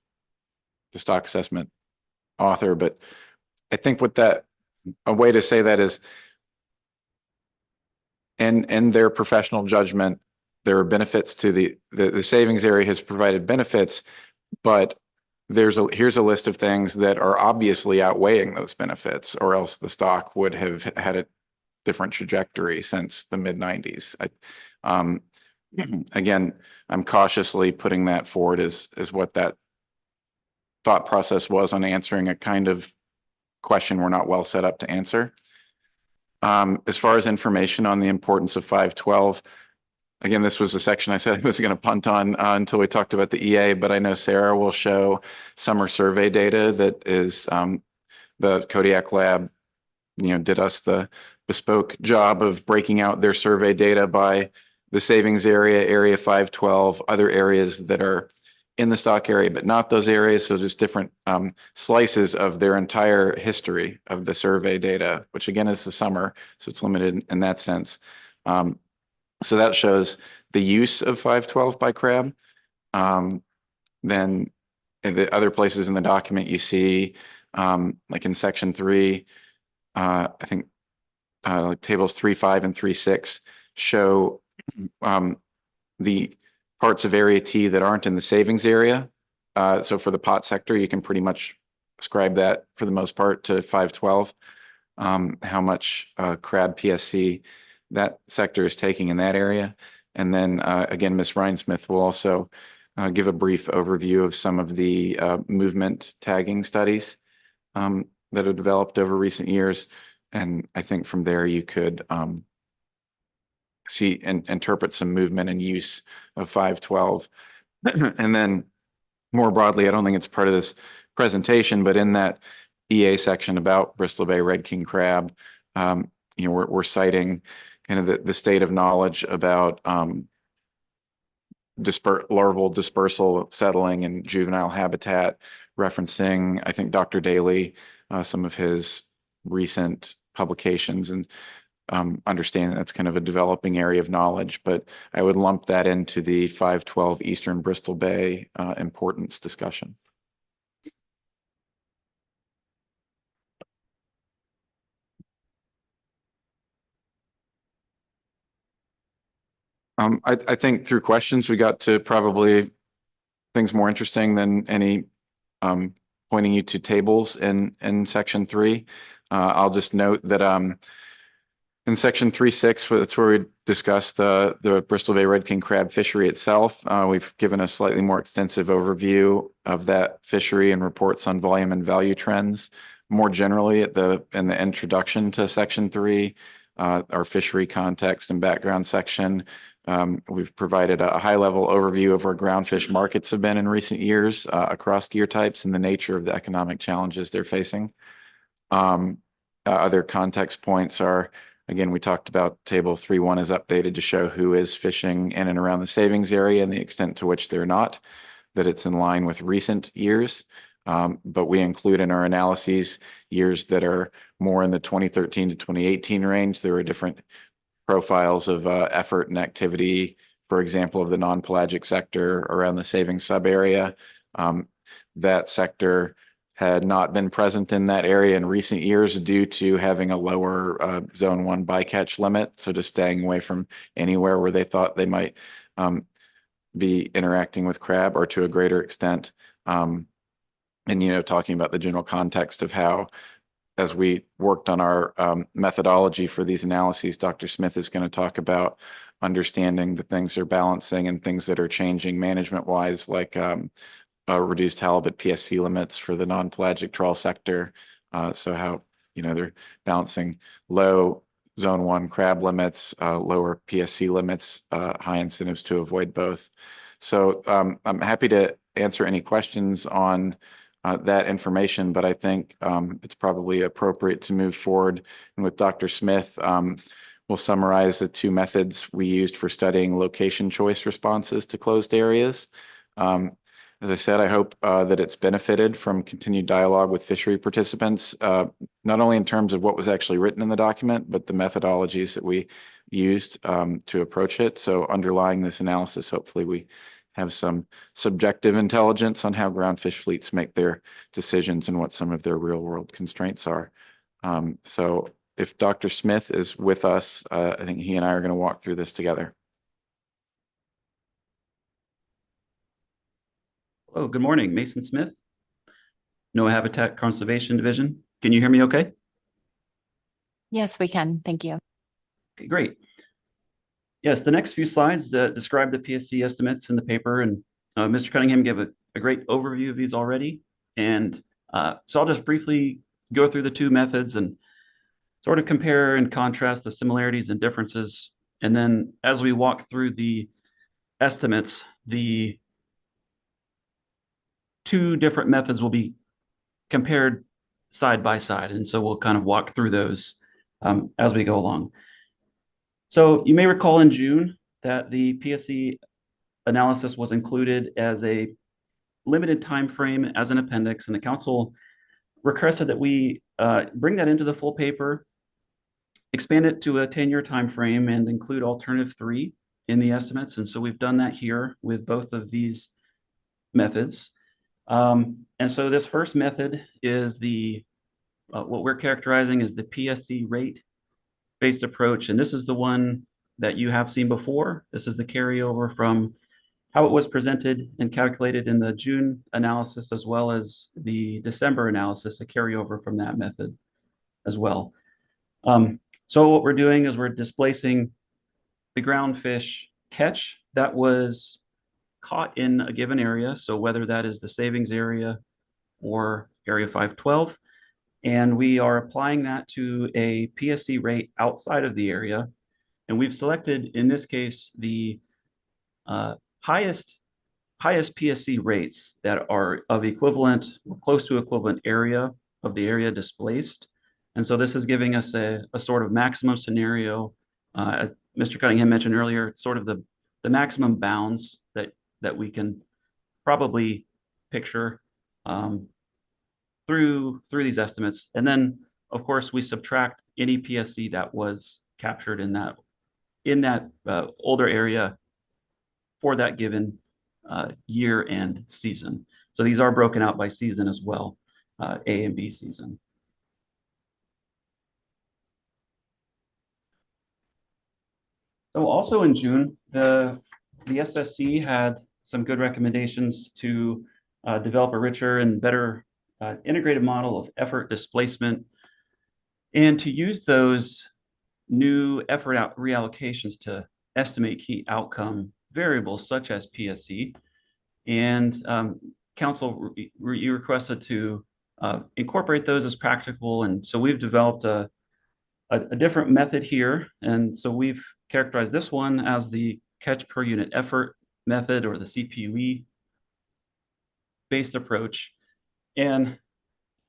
Speaker 10: the stock assessment author, but I think a way to say that is, in their professional judgment, there are benefits to the savings area has provided benefits, but here's a list of things that are obviously outweighing those benefits, or else the stock would have had a different trajectory since the mid-90s. Again, I'm cautiously putting that forward as what that thought process was on answering a kind of question we're not well set up to answer. As far as information on the importance of 512, again, this was a section I said I was going to punt on until we talked about the EA, but I know Sarah will show summer survey data that is the Kodiak lab, did us the bespoke job of breaking out their survey data by the savings area, area 512, other areas that are in the stock area, but not those areas. So just different slices of their entire history of the survey data, which again is the summer. So it's limited in that sense. So that shows the use of 512 by crab. Then in the other places in the document you see, like in section 3, I think like tables 3, 5, and 3, 6 show the parts of area T that aren't in the savings area. So for the pot sector, you can pretty much ascribe that for the most part to 512. How much crab PSC that sector is taking in that area. And then again, Ms. Rhinesmith will also give a brief overview of some of the movement tagging studies that have developed over recent years. And I think from there you could see and interpret some movement and use of 512. And then more broadly, I don't think it's part of this presentation, but in that EA section about Bristol Bay Red King crab, we're citing kind of the state of knowledge about larval dispersal, settling, and juvenile habitat, referencing, I think, Dr. Daly, some of his recent publications, and understanding that's kind of a developing area of knowledge, but I would lump that into the 512 Eastern Bristol Bay importance discussion. I think through questions, we got to probably things more interesting than any pointing you to tables in section 3. I'll just note that in section 3.6, that's where we discussed the Bristol Bay Red King crab fishery itself. We've given a slightly more extensive overview of that fishery and reports on volume and value trends. More generally, in the introduction to section 3, our fishery context and background section, we've provided a high-level overview of where groundfish markets have been in recent years across gear types and the nature of the economic challenges they're facing. Other context points are, again, we talked about table 3.1 is updated to show who is fishing in and around the savings area and the extent to which they're not, that it's in line with recent years. But we include in our analyses years that are more in the 2013 to 2018 range. There were different profiles of effort and activity, for example, of the non-pelagic sector around the savings sub area. That sector had not been present in that area in recent years due to having a lower zone 1 bycatch limit. So just staying away from anywhere where they thought they might be interacting with crab, or to a greater extent. And, talking about the general context of how, as we worked on our methodology for these analyses, Dr. Smith is going to talk about understanding the things they're balancing and things that are changing management-wise, like reduced halibut PSC limits for the non-pelagic trawl sector. So how, they're balancing low zone 1 crab limits, lower PSC limits, high incentives to avoid both. So I'm happy to answer any questions on that information, but I think it's probably appropriate to move forward. And with Dr. Smith, we'll summarize the 2 methods we used for studying location choice responses to closed areas. As I said, I hope that it's benefited from continued dialogue with fishery participants, not only in terms of what was actually written in the document, but the methodologies that we used to approach it. So underlying this analysis, hopefully we have some subjective intelligence on how groundfish fleets make their decisions and what some of their real world constraints are. So if Dr. Smith is with us, I think he and I are going to walk through this together.
Speaker 12: Hello, good morning. Mason Smith, NOAA Habitat Conservation Division. Can you hear me okay?
Speaker 1: Yes, we can. Thank you.
Speaker 12: Okay, great. Yes, the next few slides describe the PSC estimates in the paper, and Mr. Cunningham gave a great overview of these already. And so I'll just briefly go through the 2 methods, and sort of compare and contrast the similarities and differences. And then as we walk through the estimates, the two different methods will be compared side by side. And so we'll kind of walk through those as we go along. So you may recall in June that the PSC analysis was included as a limited time frame as an appendix, and the council requested that we bring that into the full paper, expand it to a 10-year time frame, and include alternative 3 in the estimates. And so we've done that here with both of these methods. And so this first method is the what we're characterizing as the PSC rate-based approach. And this is the one that you have seen before. This is the carryover from how it was presented and calculated in the June analysis, as well as the December analysis, a carryover from that method as well. So what we're doing is we're displacing the groundfish catch that was caught in a given area. So whether that is the savings area or area 512, and we are applying that to a PSC rate outside of the area. And we've selected, in this case, the highest PSC rates that are of equivalent or close to equivalent area of the area displaced. And so this is giving us a sort of maximum scenario. Mr. Cunningham mentioned earlier, it's sort of the maximum bounds that we can probably picture through these estimates. And then, of course, we subtract any PSC that was captured in that older area for that given year and season. So these are broken out by season as well, A and B season. So also in June, the SSC had some good recommendations to develop a richer and better integrated model of effort displacement, and to use those new effort reallocations to estimate key outcome variables such as PSC. And council, you requested to incorporate those as practical. And so we've developed a different method here. And so we've characterized this one as the catch per unit effort method, or the CPUE based approach. And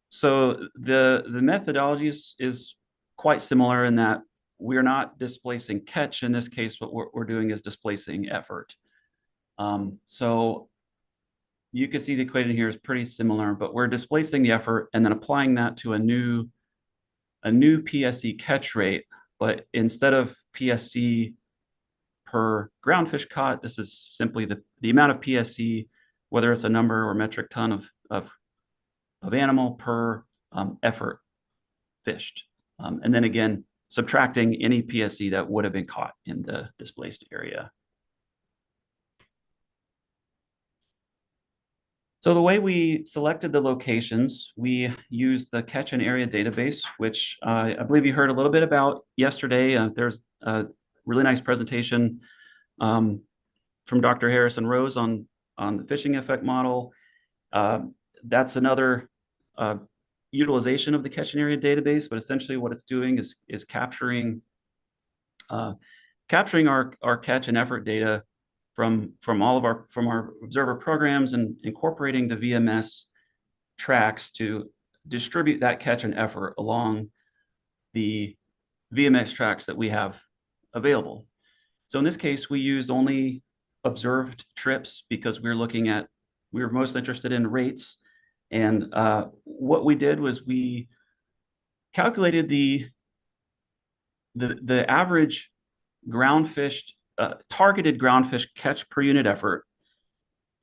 Speaker 12: so the methodology is quite similar in that we're not displacing catch in this case. What we're doing is displacing effort. So you can see the equation here is pretty similar, but we're displacing the effort and then applying that to a new PSC catch rate. But instead of PSC per groundfish caught, this is simply the amount of PSC, whether it's a number or metric ton of animal per effort fished. And then again, subtracting any PSC that would have been caught in the displaced area. So the way we selected the locations, we used the catch and area database, which I believe you heard a little bit about yesterday. There's a really nice presentation from Dr. Harrison Rose on the fishing effect model. That's another utilization of the catch and area database, but essentially what it's doing is capturing our catch and effort data from our observer programs and incorporating the VMS tracks to distribute that catch and effort along the VMS tracks that we have available. So in this case, we used only observed trips because we were most interested in rates. And what we did was we calculated the average targeted groundfish catch per unit effort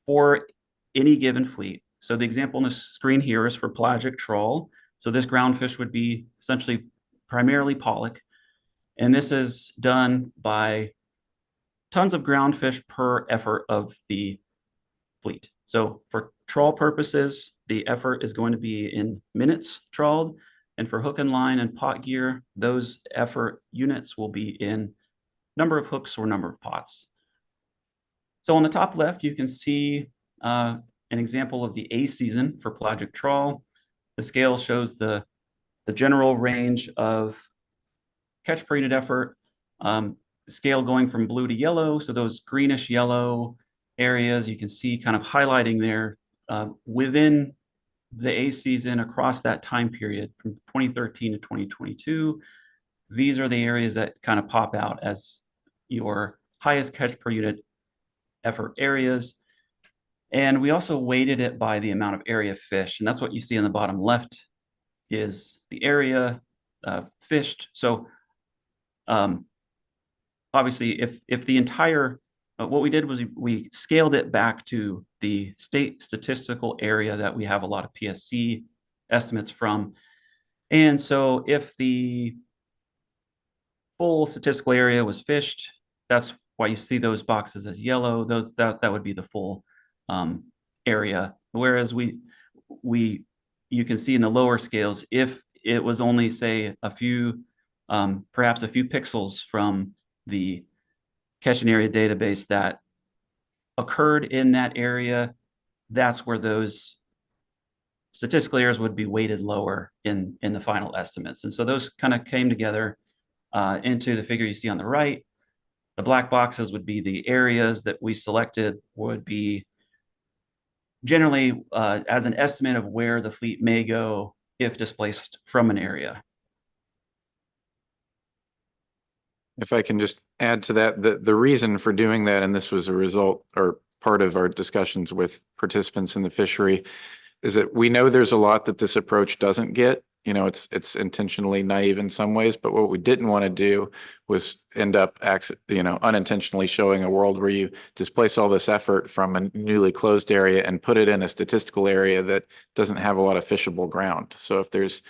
Speaker 12: for any given fleet. So the example on the screen here is for pelagic trawl. So this groundfish would be essentially primarily pollock. And this is done by tons of groundfish per effort of the fleet. So for trawl purposes, the effort is going to be in minutes trawled. And for hook and line and pot gear, those effort units will be in number of hooks or number of pots. So on the top left, you can see an example of the A season for pelagic trawl. The scale shows the general range of catch per unit effort, scale going from blue to yellow. So those greenish yellow areas you can see kind of highlighting there within the A season across that time period from 2013 to 2022. These are the areas that kind of pop out as your highest catch per unit effort areas. And we also weighted it by the amount of area fished. And that's what you see in the bottom left is the area fished. So obviously, if the entire, what we did was we scaled it back to the state statistical area that we have a lot of PSC estimates from. And so if the full statistical area was fished, that's why you see those boxes as yellow. That would be the full area. Whereas you can see in the lower scales, if it was only say a few, perhaps a few pixels from the catching area database that occurred in that area, that's where those statistical areas would be weighted lower in the final estimates. And so those kind of came together into the figure you see on the right. The black boxes would be the areas that we selected would be generally as an estimate of where the fleet may go if displaced from an area.
Speaker 10: If I can just add to that, the reason for doing that, and this was a result or part of our discussions with participants in the fishery, is that we know there's a lot that this approach doesn't get. You know, it's intentionally naive in some ways, but what we didn't want to do was end up, unintentionally showing a world where you displace all this effort from a newly closed area and put it in a statistical area that doesn't have a lot of fishable ground. So if there's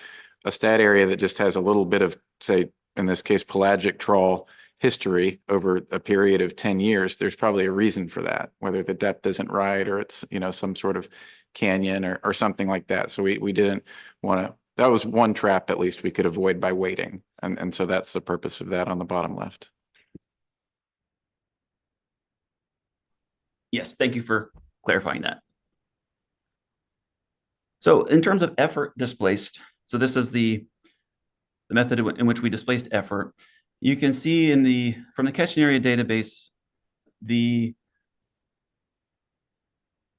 Speaker 10: a stat area that just has a little bit of, say, in this case, pelagic trawl history over a period of 10 years, there's probably a reason for that, whether the depth isn't right or it's, some sort of canyon or something like that. So we didn't want to, that was one trap at least we could avoid by waiting. And so that's the purpose of that on the bottom left.
Speaker 12: Yes, thank you for clarifying that. So in terms of effort displaced, so this is the method in which we displaced effort. You can see from the catching area database, the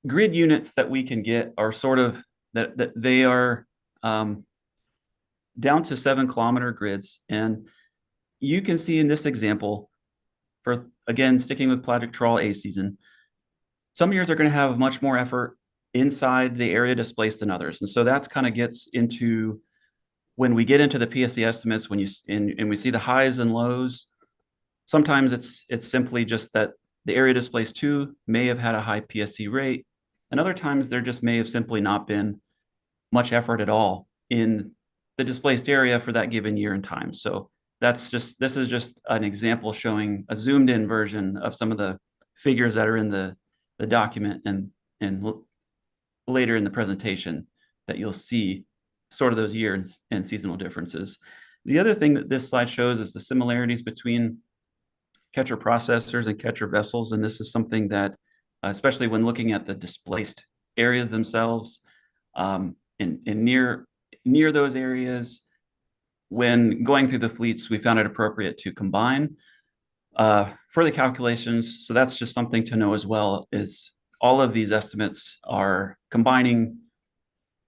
Speaker 12: grid units that we can get are sort of that they are down to 7-kilometer grids. And you can see in this example, for again, sticking with pelagic trawl A season, some years are going to have much more effort inside the area displaced than others. And so that's kind of gets into when we get into the PSC estimates, and we see the highs and lows, sometimes it's simply just that the area displaced 2 may have had a high PSC rate, and other times there just may have simply not been much effort at all in the displaced area for that given year and time. So this is just an example showing a zoomed in version of some of the figures that are in the document and later in the presentation that you'll see sort of those year and seasonal differences. The other thing that this slide shows is the similarities between catcher processors and catcher vessels. And this is something that, especially when looking at the displaced areas themselves, and near those areas, when going through the fleets, we found it appropriate to combine for the calculations. So that's just something to know as well, is all of these estimates are combining.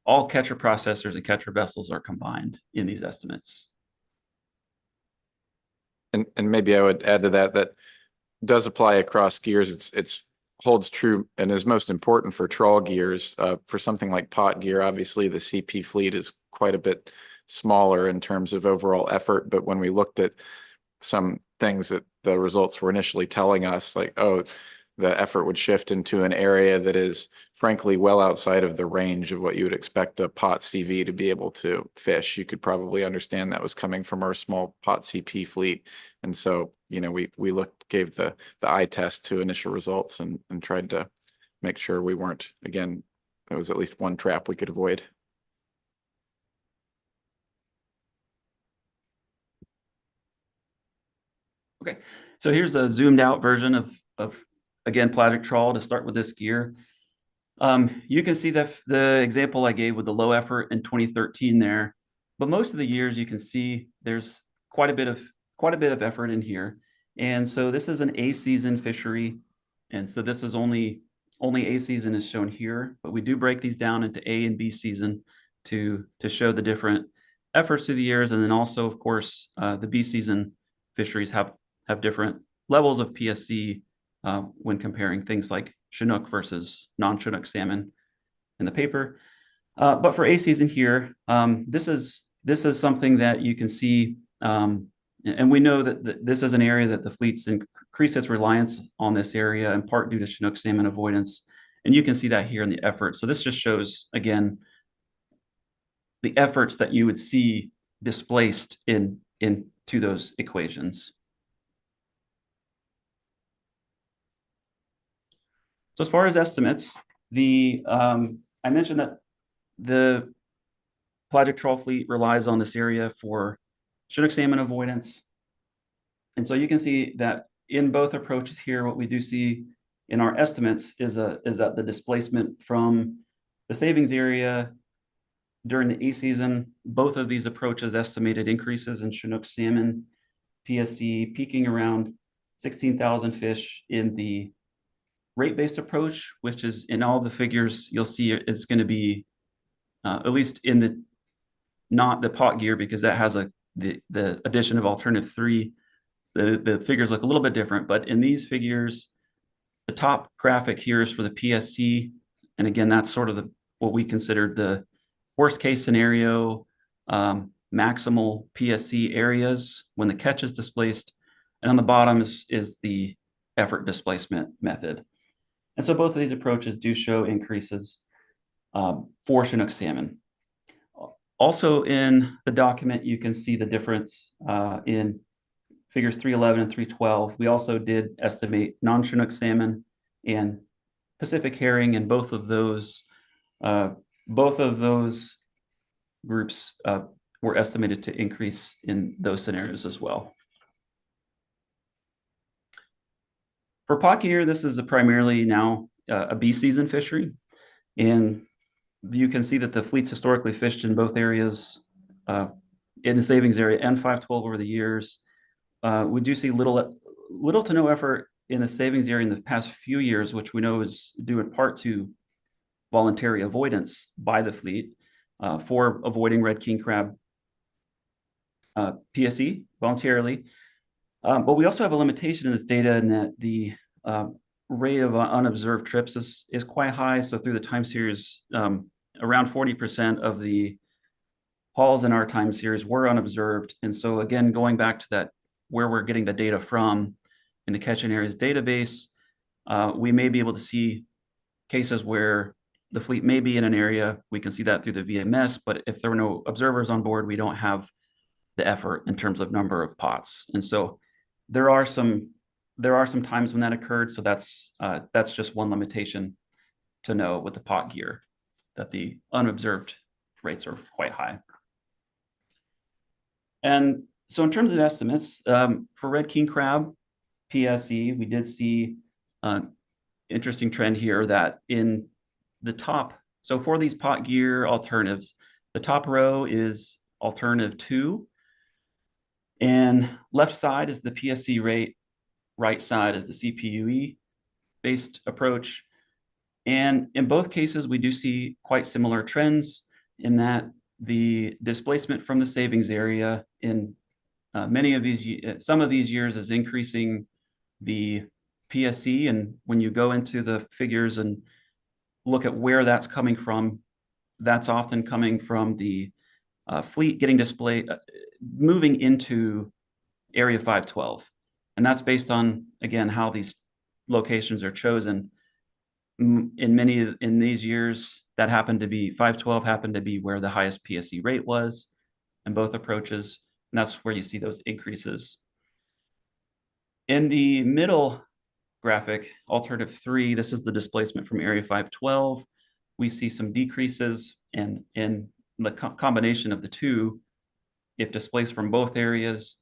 Speaker 12: All catcher processors and catcher vessels are combined in these estimates.
Speaker 10: And maybe I would add to that does apply across gears. It's holds true and is most important for trawl gears. For something like pot gear, obviously the CP fleet is quite a bit smaller in terms of overall effort. But when we looked at some things that the results were initially telling us, like, oh, the effort would shift into an area that is frankly well outside of the range of what you would expect a pot CV to be able to fish. You could probably understand that was coming from our small pot CP fleet. And so, we gave the eye test to initial results and tried to make sure we weren't, again, there was at least one trap we could avoid.
Speaker 12: Okay, so here's a zoomed out version of again, pelagic trawl to start with this gear. You can see that the example I gave with the low effort in 2013 there, but most of the years you can see there's quite a bit of effort in here. And so this is an A season fishery. And so this is only A season is shown here, but we do break these down into A and B season to show the different efforts through the years. And then also, of course, the B season fisheries have different levels of PSC when comparing things like Chinook versus non-Chinook salmon in the paper. But for A season here, this is something that you can see, and we know that this is an area that the fleets increase its reliance on this area in part due to Chinook salmon avoidance. And you can see that here in the effort. So this just shows, again, the efforts that you would see displaced into those equations. So as far as estimates, I mentioned that the pelagic trawl fleet relies on this area for Chinook salmon avoidance. And so you can see that in both approaches here, what we do see in our estimates is that the displacement from the savings area during the A season, both of these approaches estimated increases in Chinook salmon PSC peaking around 16,000 fish in the rate-based approach, which is in all the figures you'll see is going to be at least in the not the pot gear, because that has the addition of alternative 3. The figures look a little bit different, but in these figures, the top graphic here is for the PSC, and again, that's sort of what we considered the worst case scenario, maximal PSC areas when the catch is displaced, and on the bottom is the effort displacement method. And so both of these approaches do show increases for Chinook salmon. Also in the document, you can see the difference in figures 311 and 312. We also did estimate non-Chinook salmon and Pacific herring, and both of those groups were estimated to increase in those scenarios as well. For pot gear, this is primarily now a B season fishery, and you can see that the fleets historically fished in both areas, in the savings area and 512 over the years. We do see little to no effort in the savings area in the past few years, which we know is due in part to voluntary avoidance by the fleet for avoiding red king crab PSE voluntarily. But we also have a limitation in this data in that the rate of unobserved trips is quite high. So through the time series, around 40% of the hauls in our time series were unobserved. And so again, going back to that, where we're getting the data from in the catching areas database, we may be able to see cases where the fleet may be in an area. We can see that through the VMS, but if there were no observers on board, we don't have the effort in terms of number of pots. And so there are some times when that occurred. So that's just one limitation to know with the pot gear, that the unobserved rates are quite high. And so in terms of estimates, for red king crab PSE, we did see an interesting trend here that in the top, so for these pot gear alternatives, the top row is alternative 2, and left side is the PSC rate, right side is the CPUE based approach. And in both cases, we do see quite similar trends in that the displacement from the savings area in some of these years is increasing the PSC. And when you go into the figures and look at where that's coming from, that's often coming from the fleet getting displayed, moving into Area 512. And that's based on, again, how these locations are chosen. In these years, that happened to be 512 happened to be where the highest PSE rate was in both approaches. And that's where you see those increases. In the middle graphic, alternative 3, this is the displacement from Area 512. We see some decreases, and in the combination of the two, if displaced from both areas,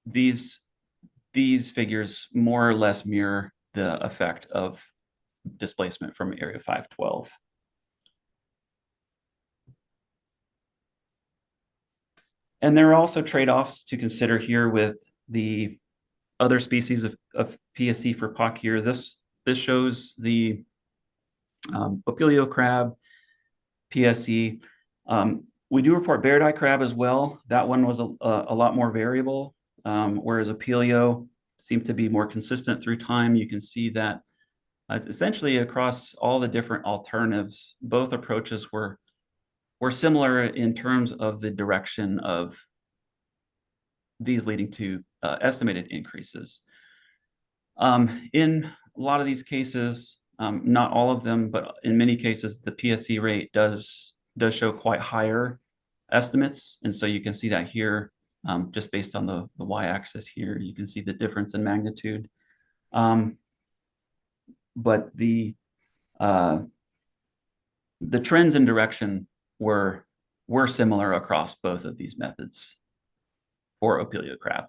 Speaker 12: these figures more or less mirror the effect of displacement from Area 512. And there are also trade-offs to consider here with the other species of PSC for pot gear. This shows the Opilio crab, PSC. We do report bear eye crab as well. That one was a lot more variable, whereas Opilio seemed to be more consistent through time. You can see that essentially across all the different alternatives, both approaches were similar in terms of the direction of these leading to estimated increases. In a lot of these cases, not all of them, but in many cases, the PSC rate does show quite higher estimates. And so you can see that here, just based on the y-axis here, you can see the difference in magnitude. But the trends in direction were similar across both of these methods for Opilio crab.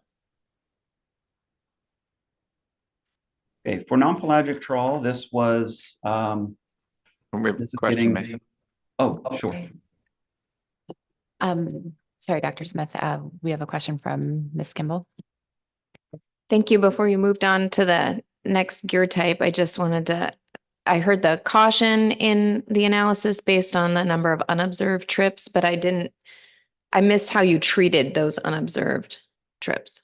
Speaker 12: Okay, for non-pelagic trawl, this was
Speaker 10: We have a
Speaker 12: this is
Speaker 10: question,
Speaker 12: getting-
Speaker 10: Mason.
Speaker 12: Oh, sure.
Speaker 1: Sorry, Dr. Smith, we have a question from Ms. Kimball.
Speaker 4: Thank you. Before you moved on to the next gear type, I just wanted to, I heard the caution in the analysis based on the number of unobserved trips, but I missed how you treated those unobserved trips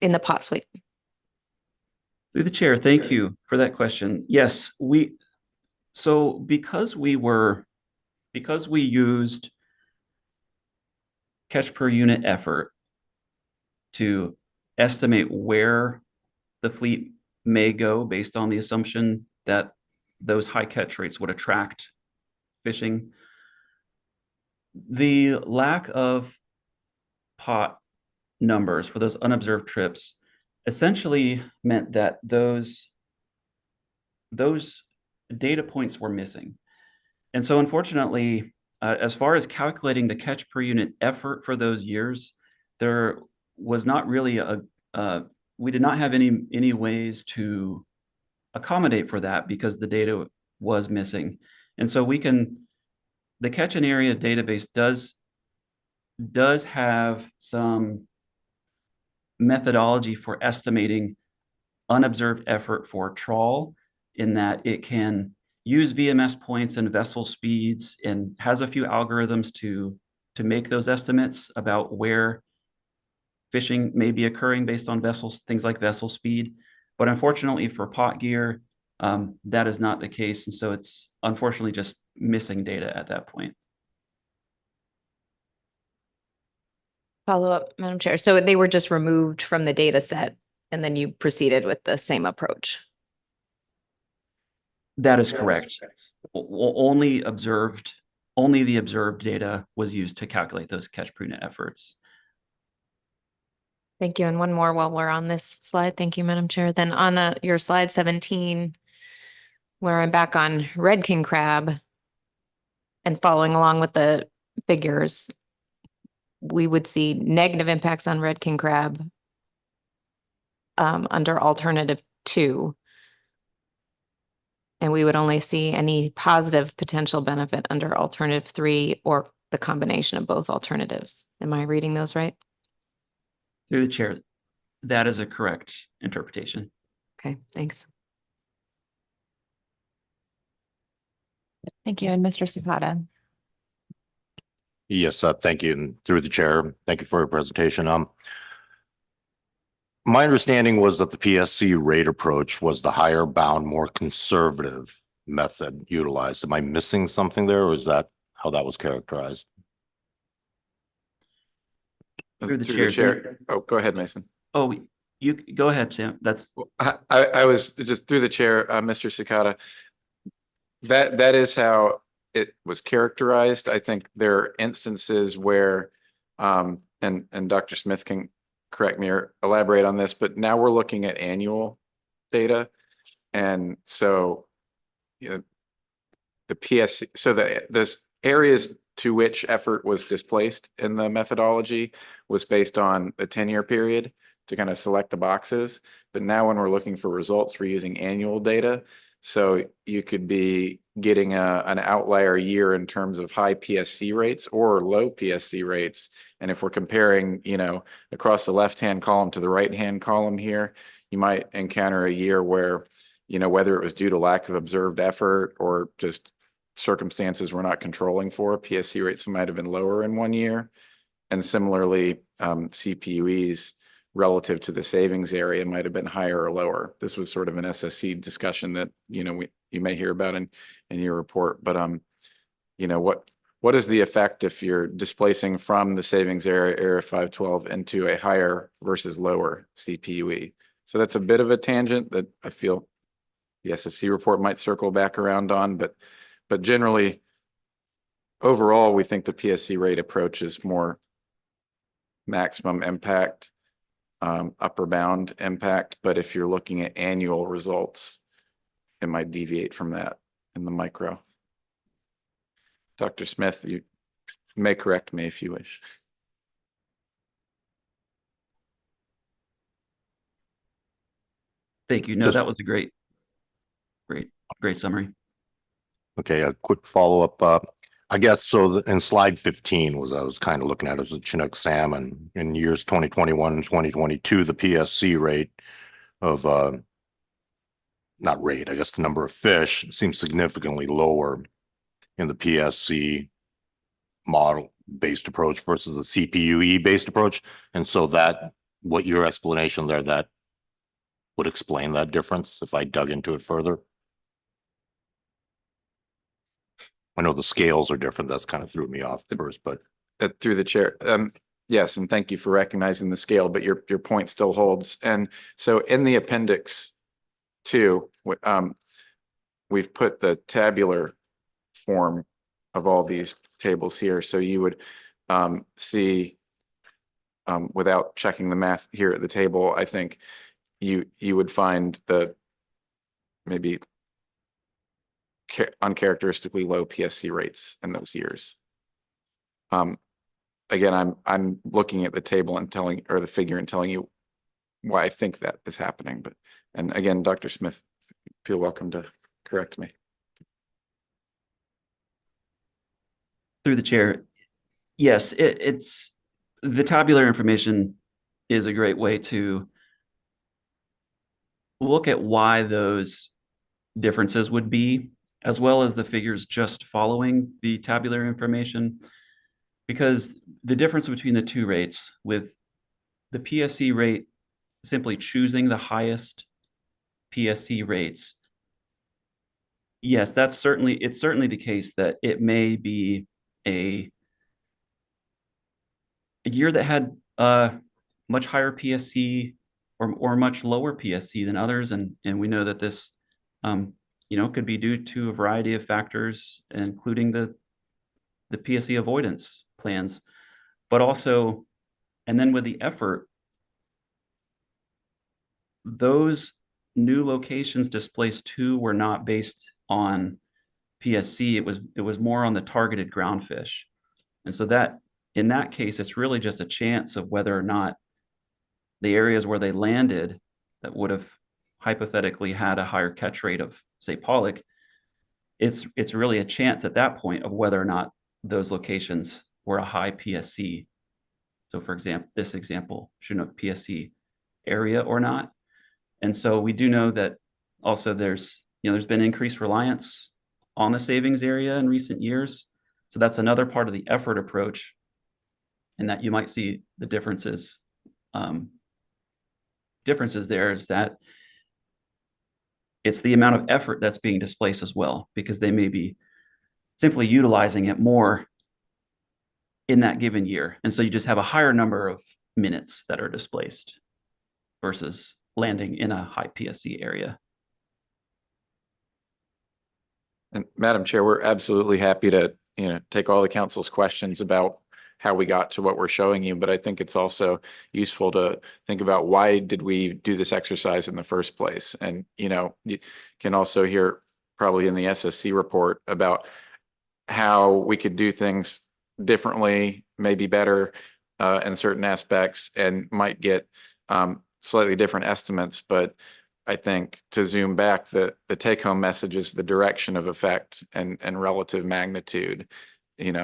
Speaker 4: in the pot fleet.
Speaker 12: Through the chair, thank you for that question. Yes, so because we used catch per unit effort to estimate where the fleet may go based on the assumption that those high catch rates would attract fishing, the lack of pot numbers for those unobserved trips essentially meant that those data points were missing. And so unfortunately, as far as calculating the catch per unit effort for those years, there was not really we did not have any ways to accommodate for that because the data was missing. And so the catch and area database does have some methodology for estimating unobserved effort for trawl, in that it can use VMS points and vessel speeds and has a few algorithms to make those estimates about where fishing may be occurring based on vessels, things like vessel speed. But unfortunately for pot gear, that is not the case. And so it's unfortunately just missing data at that point.
Speaker 4: Follow up, Madam Chair. So they were just removed from the data set and then you proceeded with the same approach.
Speaker 12: That is correct. Only the observed data was used to calculate those catch per unit efforts.
Speaker 4: Thank you. And one more while we're on this slide. Thank you, Madam Chair. Then on your slide 17, where I'm back on red king crab and following along with the figures, we would see negative impacts on red king crab under alternative 2. And we would only see any positive potential benefit under alternative 3 or the combination of both alternatives. Am I reading those right?
Speaker 12: Through the chair, that is a correct interpretation.
Speaker 4: Okay, thanks.
Speaker 1: Thank you. And Mr. Sakata.
Speaker 9: Yes, thank you. And through the chair, thank you for your presentation. My understanding was that the PSC rate approach was the higher bound, more conservative method utilized. Am I missing something there, or is that how that was characterized?
Speaker 12: Through the chair.
Speaker 10: Oh, go ahead, Mason.
Speaker 12: Oh, you go ahead, Sam. That's
Speaker 10: I was just through the chair, Mr. Sakata. That is how it was characterized. I think there are instances where, and Dr. Smith can correct me or elaborate on this, but now we're looking at annual data. And so, you know, the PSC, so this areas to which effort was displaced in the methodology was based on the 10-year period to kind of select the boxes. But now when we're looking for results, we're using annual data. So you could be getting an outlier year in terms of high PSC rates or low PSC rates. And if we're comparing, across the left-hand column to the right-hand column here, you might encounter a year where, whether it was due to lack of observed effort or just circumstances we're not controlling for, PSC rates might have been lower in one year. And similarly, CPUEs relative to the savings area might have been higher or lower. This was sort of an SSC discussion that, you may hear about in your report, but, what is the effect if you're displacing from the savings area 512 into a higher versus lower CPUE? So that's a bit of a tangent that I feel the SSC report might circle back around on, but generally, overall, we think the PSC rate approach is more maximum impact, upper bound impact. But if you're looking at annual results, it might deviate from that in the micro. Dr. Smith, you may correct me if you wish.
Speaker 12: Thank you. No,
Speaker 9: Just-
Speaker 12: that was a great summary.
Speaker 9: Okay, a quick follow-up. I guess so in slide 15 I was kind of looking at it as a Chinook salmon in years 2021 and 2022, the PSC rate of not rate, I guess the number of fish seems significantly lower in the PSC model based approach versus the CPUE based approach. And so that what your explanation there, that would explain that difference if I dug into it further. I know the scales are different. That's kind of threw me off first, but
Speaker 10: Through the chair. Yes, and thank you for recognizing the scale, but your point still holds. And so in the appendix 2, we've put the tabular form of all these tables here. So you would see, without checking the math here at the table, I think you would find the maybe uncharacteristically low PSC rates in those years. Again, I'm looking at the table and the figure and telling you why I think that is happening. And again, Dr. Smith, feel welcome to correct me.
Speaker 12: Through the chair. Yes, it's the tabular information is a great way to look at why those differences would be, as well as the figures just following the tabular information, because the difference between the two rates, with the PSC rate simply choosing the highest PSC rates, yes, it's certainly the case that it may be a year that had much higher PSC or much lower PSC than others, and we know that this could be due to a variety of factors, including the PSC avoidance plans, but also, and then with the effort, those new locations displaced too were not based on PSC. It was more on the targeted ground fish, and so that in that case, it's really just a chance of whether or not the areas where they landed that would have hypothetically had a higher catch rate of, say, pollock, it's really a chance at that point of whether or not those locations were a high PSC. So for example, this example, Chinook PSC area or not. And so we do know that also there's been increased reliance on the savings area in recent years. So that's another part of the effort approach, and that you might see the differences there is that it's the amount of effort that's being displaced as well, because they may be simply utilizing it more in that given year. And so you just have a higher number of minutes that are displaced versus landing in a high PSC area.
Speaker 10: And Madam Chair, we're absolutely happy to, take all the council's questions about how we got to what we're showing you, but I think it's also useful to think about why did we do this exercise in the first place? And, you can also hear probably in the SSC report about how we could do things differently, maybe better in certain aspects, and might get slightly different estimates. But I think to zoom back, the take home message is the direction of effect and relative magnitude,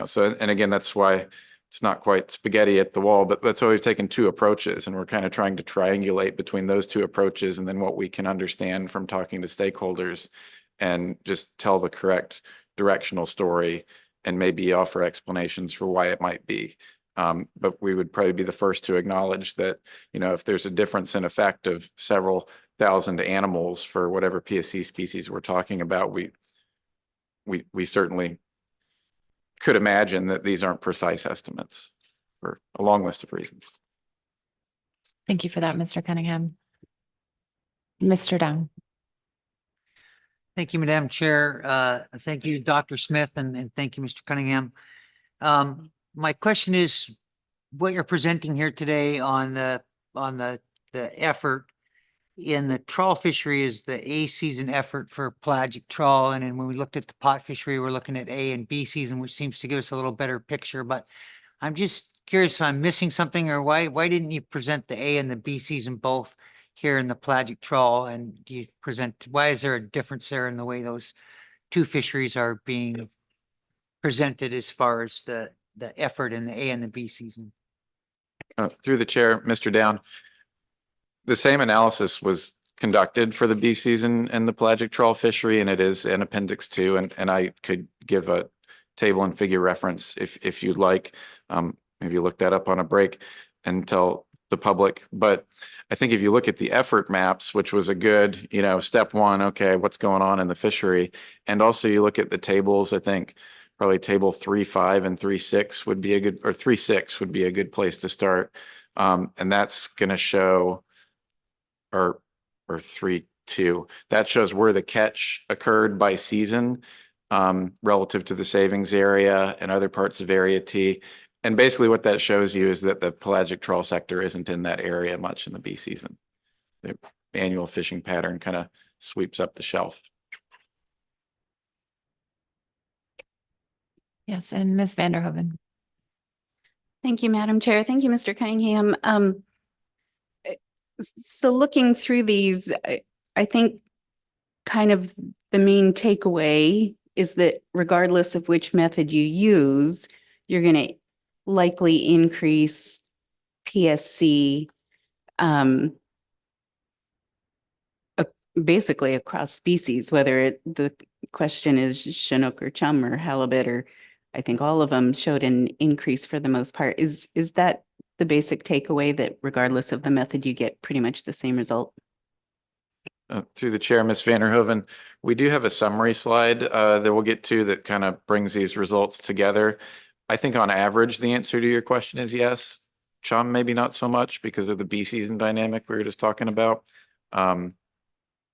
Speaker 10: so, and again, that's why it's not quite spaghetti at the wall, but that's why we've taken two approaches, and we're kind of trying to triangulate between those two approaches and then what we can understand from talking to stakeholders and just tell the correct directional story and maybe offer explanations for why it might be. But we would probably be the first to acknowledge that, if there's a difference in effect of several thousand animals for whatever PSC species we're talking about, we certainly could imagine that these aren't precise estimates for a long list of reasons.
Speaker 1: Thank you for that, Mr. Cunningham. Mr. Down.
Speaker 11: Thank you, Madam Chair. Thank you, Dr. Smith, and thank you, Mr. Cunningham. My question is, what you're presenting here today on the effort in the trawl fishery is the A season effort for pelagic trawl. And then when we looked at the pot fishery, we're looking at A and B season, which seems to give us a little better picture. But I'm just curious if I'm missing something, or why didn't you present the A and the B season both here in the pelagic trawl? And why is there a difference there in the way those two fisheries are being presented as far as the effort in the A and the B season?
Speaker 10: Through the chair, Mr. Down, the same analysis was conducted for the B season and the pelagic trawl fishery, and it is in Appendix 2, and I could give a table and figure reference if you'd like. Maybe look that up on a break and tell the public. But I think if you look at the effort maps, which was a good, step one, okay, what's going on in the fishery? And also you look at the tables, I think probably table 3.5 and 3.6 would be a good, or 3.6 would be a good place to start. And that's going to show, or 3.2, that shows where the catch occurred by season relative to the savings area and other parts of Area T. And basically what that shows you is that the pelagic trawl sector isn't in that area much in the B season. The annual fishing pattern kind of sweeps up the shelf.
Speaker 1: Yes, and Ms. Vanderhoven.
Speaker 13: Thank you, Madam Chair. Thank you, Mr. Cunningham. So looking through these, I think kind of the main takeaway is that regardless of which method you use, you're going to likely increase PSC basically across species, whether the question is Chinook or chum or halibut, or I think all of them showed an increase for the most part. Is that the basic takeaway, that regardless of the method, you get pretty much the same result?
Speaker 10: Through the chair, Ms. Vanderhoven, we do have a summary slide that we'll get to that kind of brings these results together. I think on average, the answer to your question is yes. Chum, maybe not so much because of the B season dynamic we were just talking about.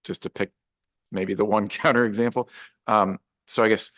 Speaker 10: Just to pick maybe the one counter example. So I guess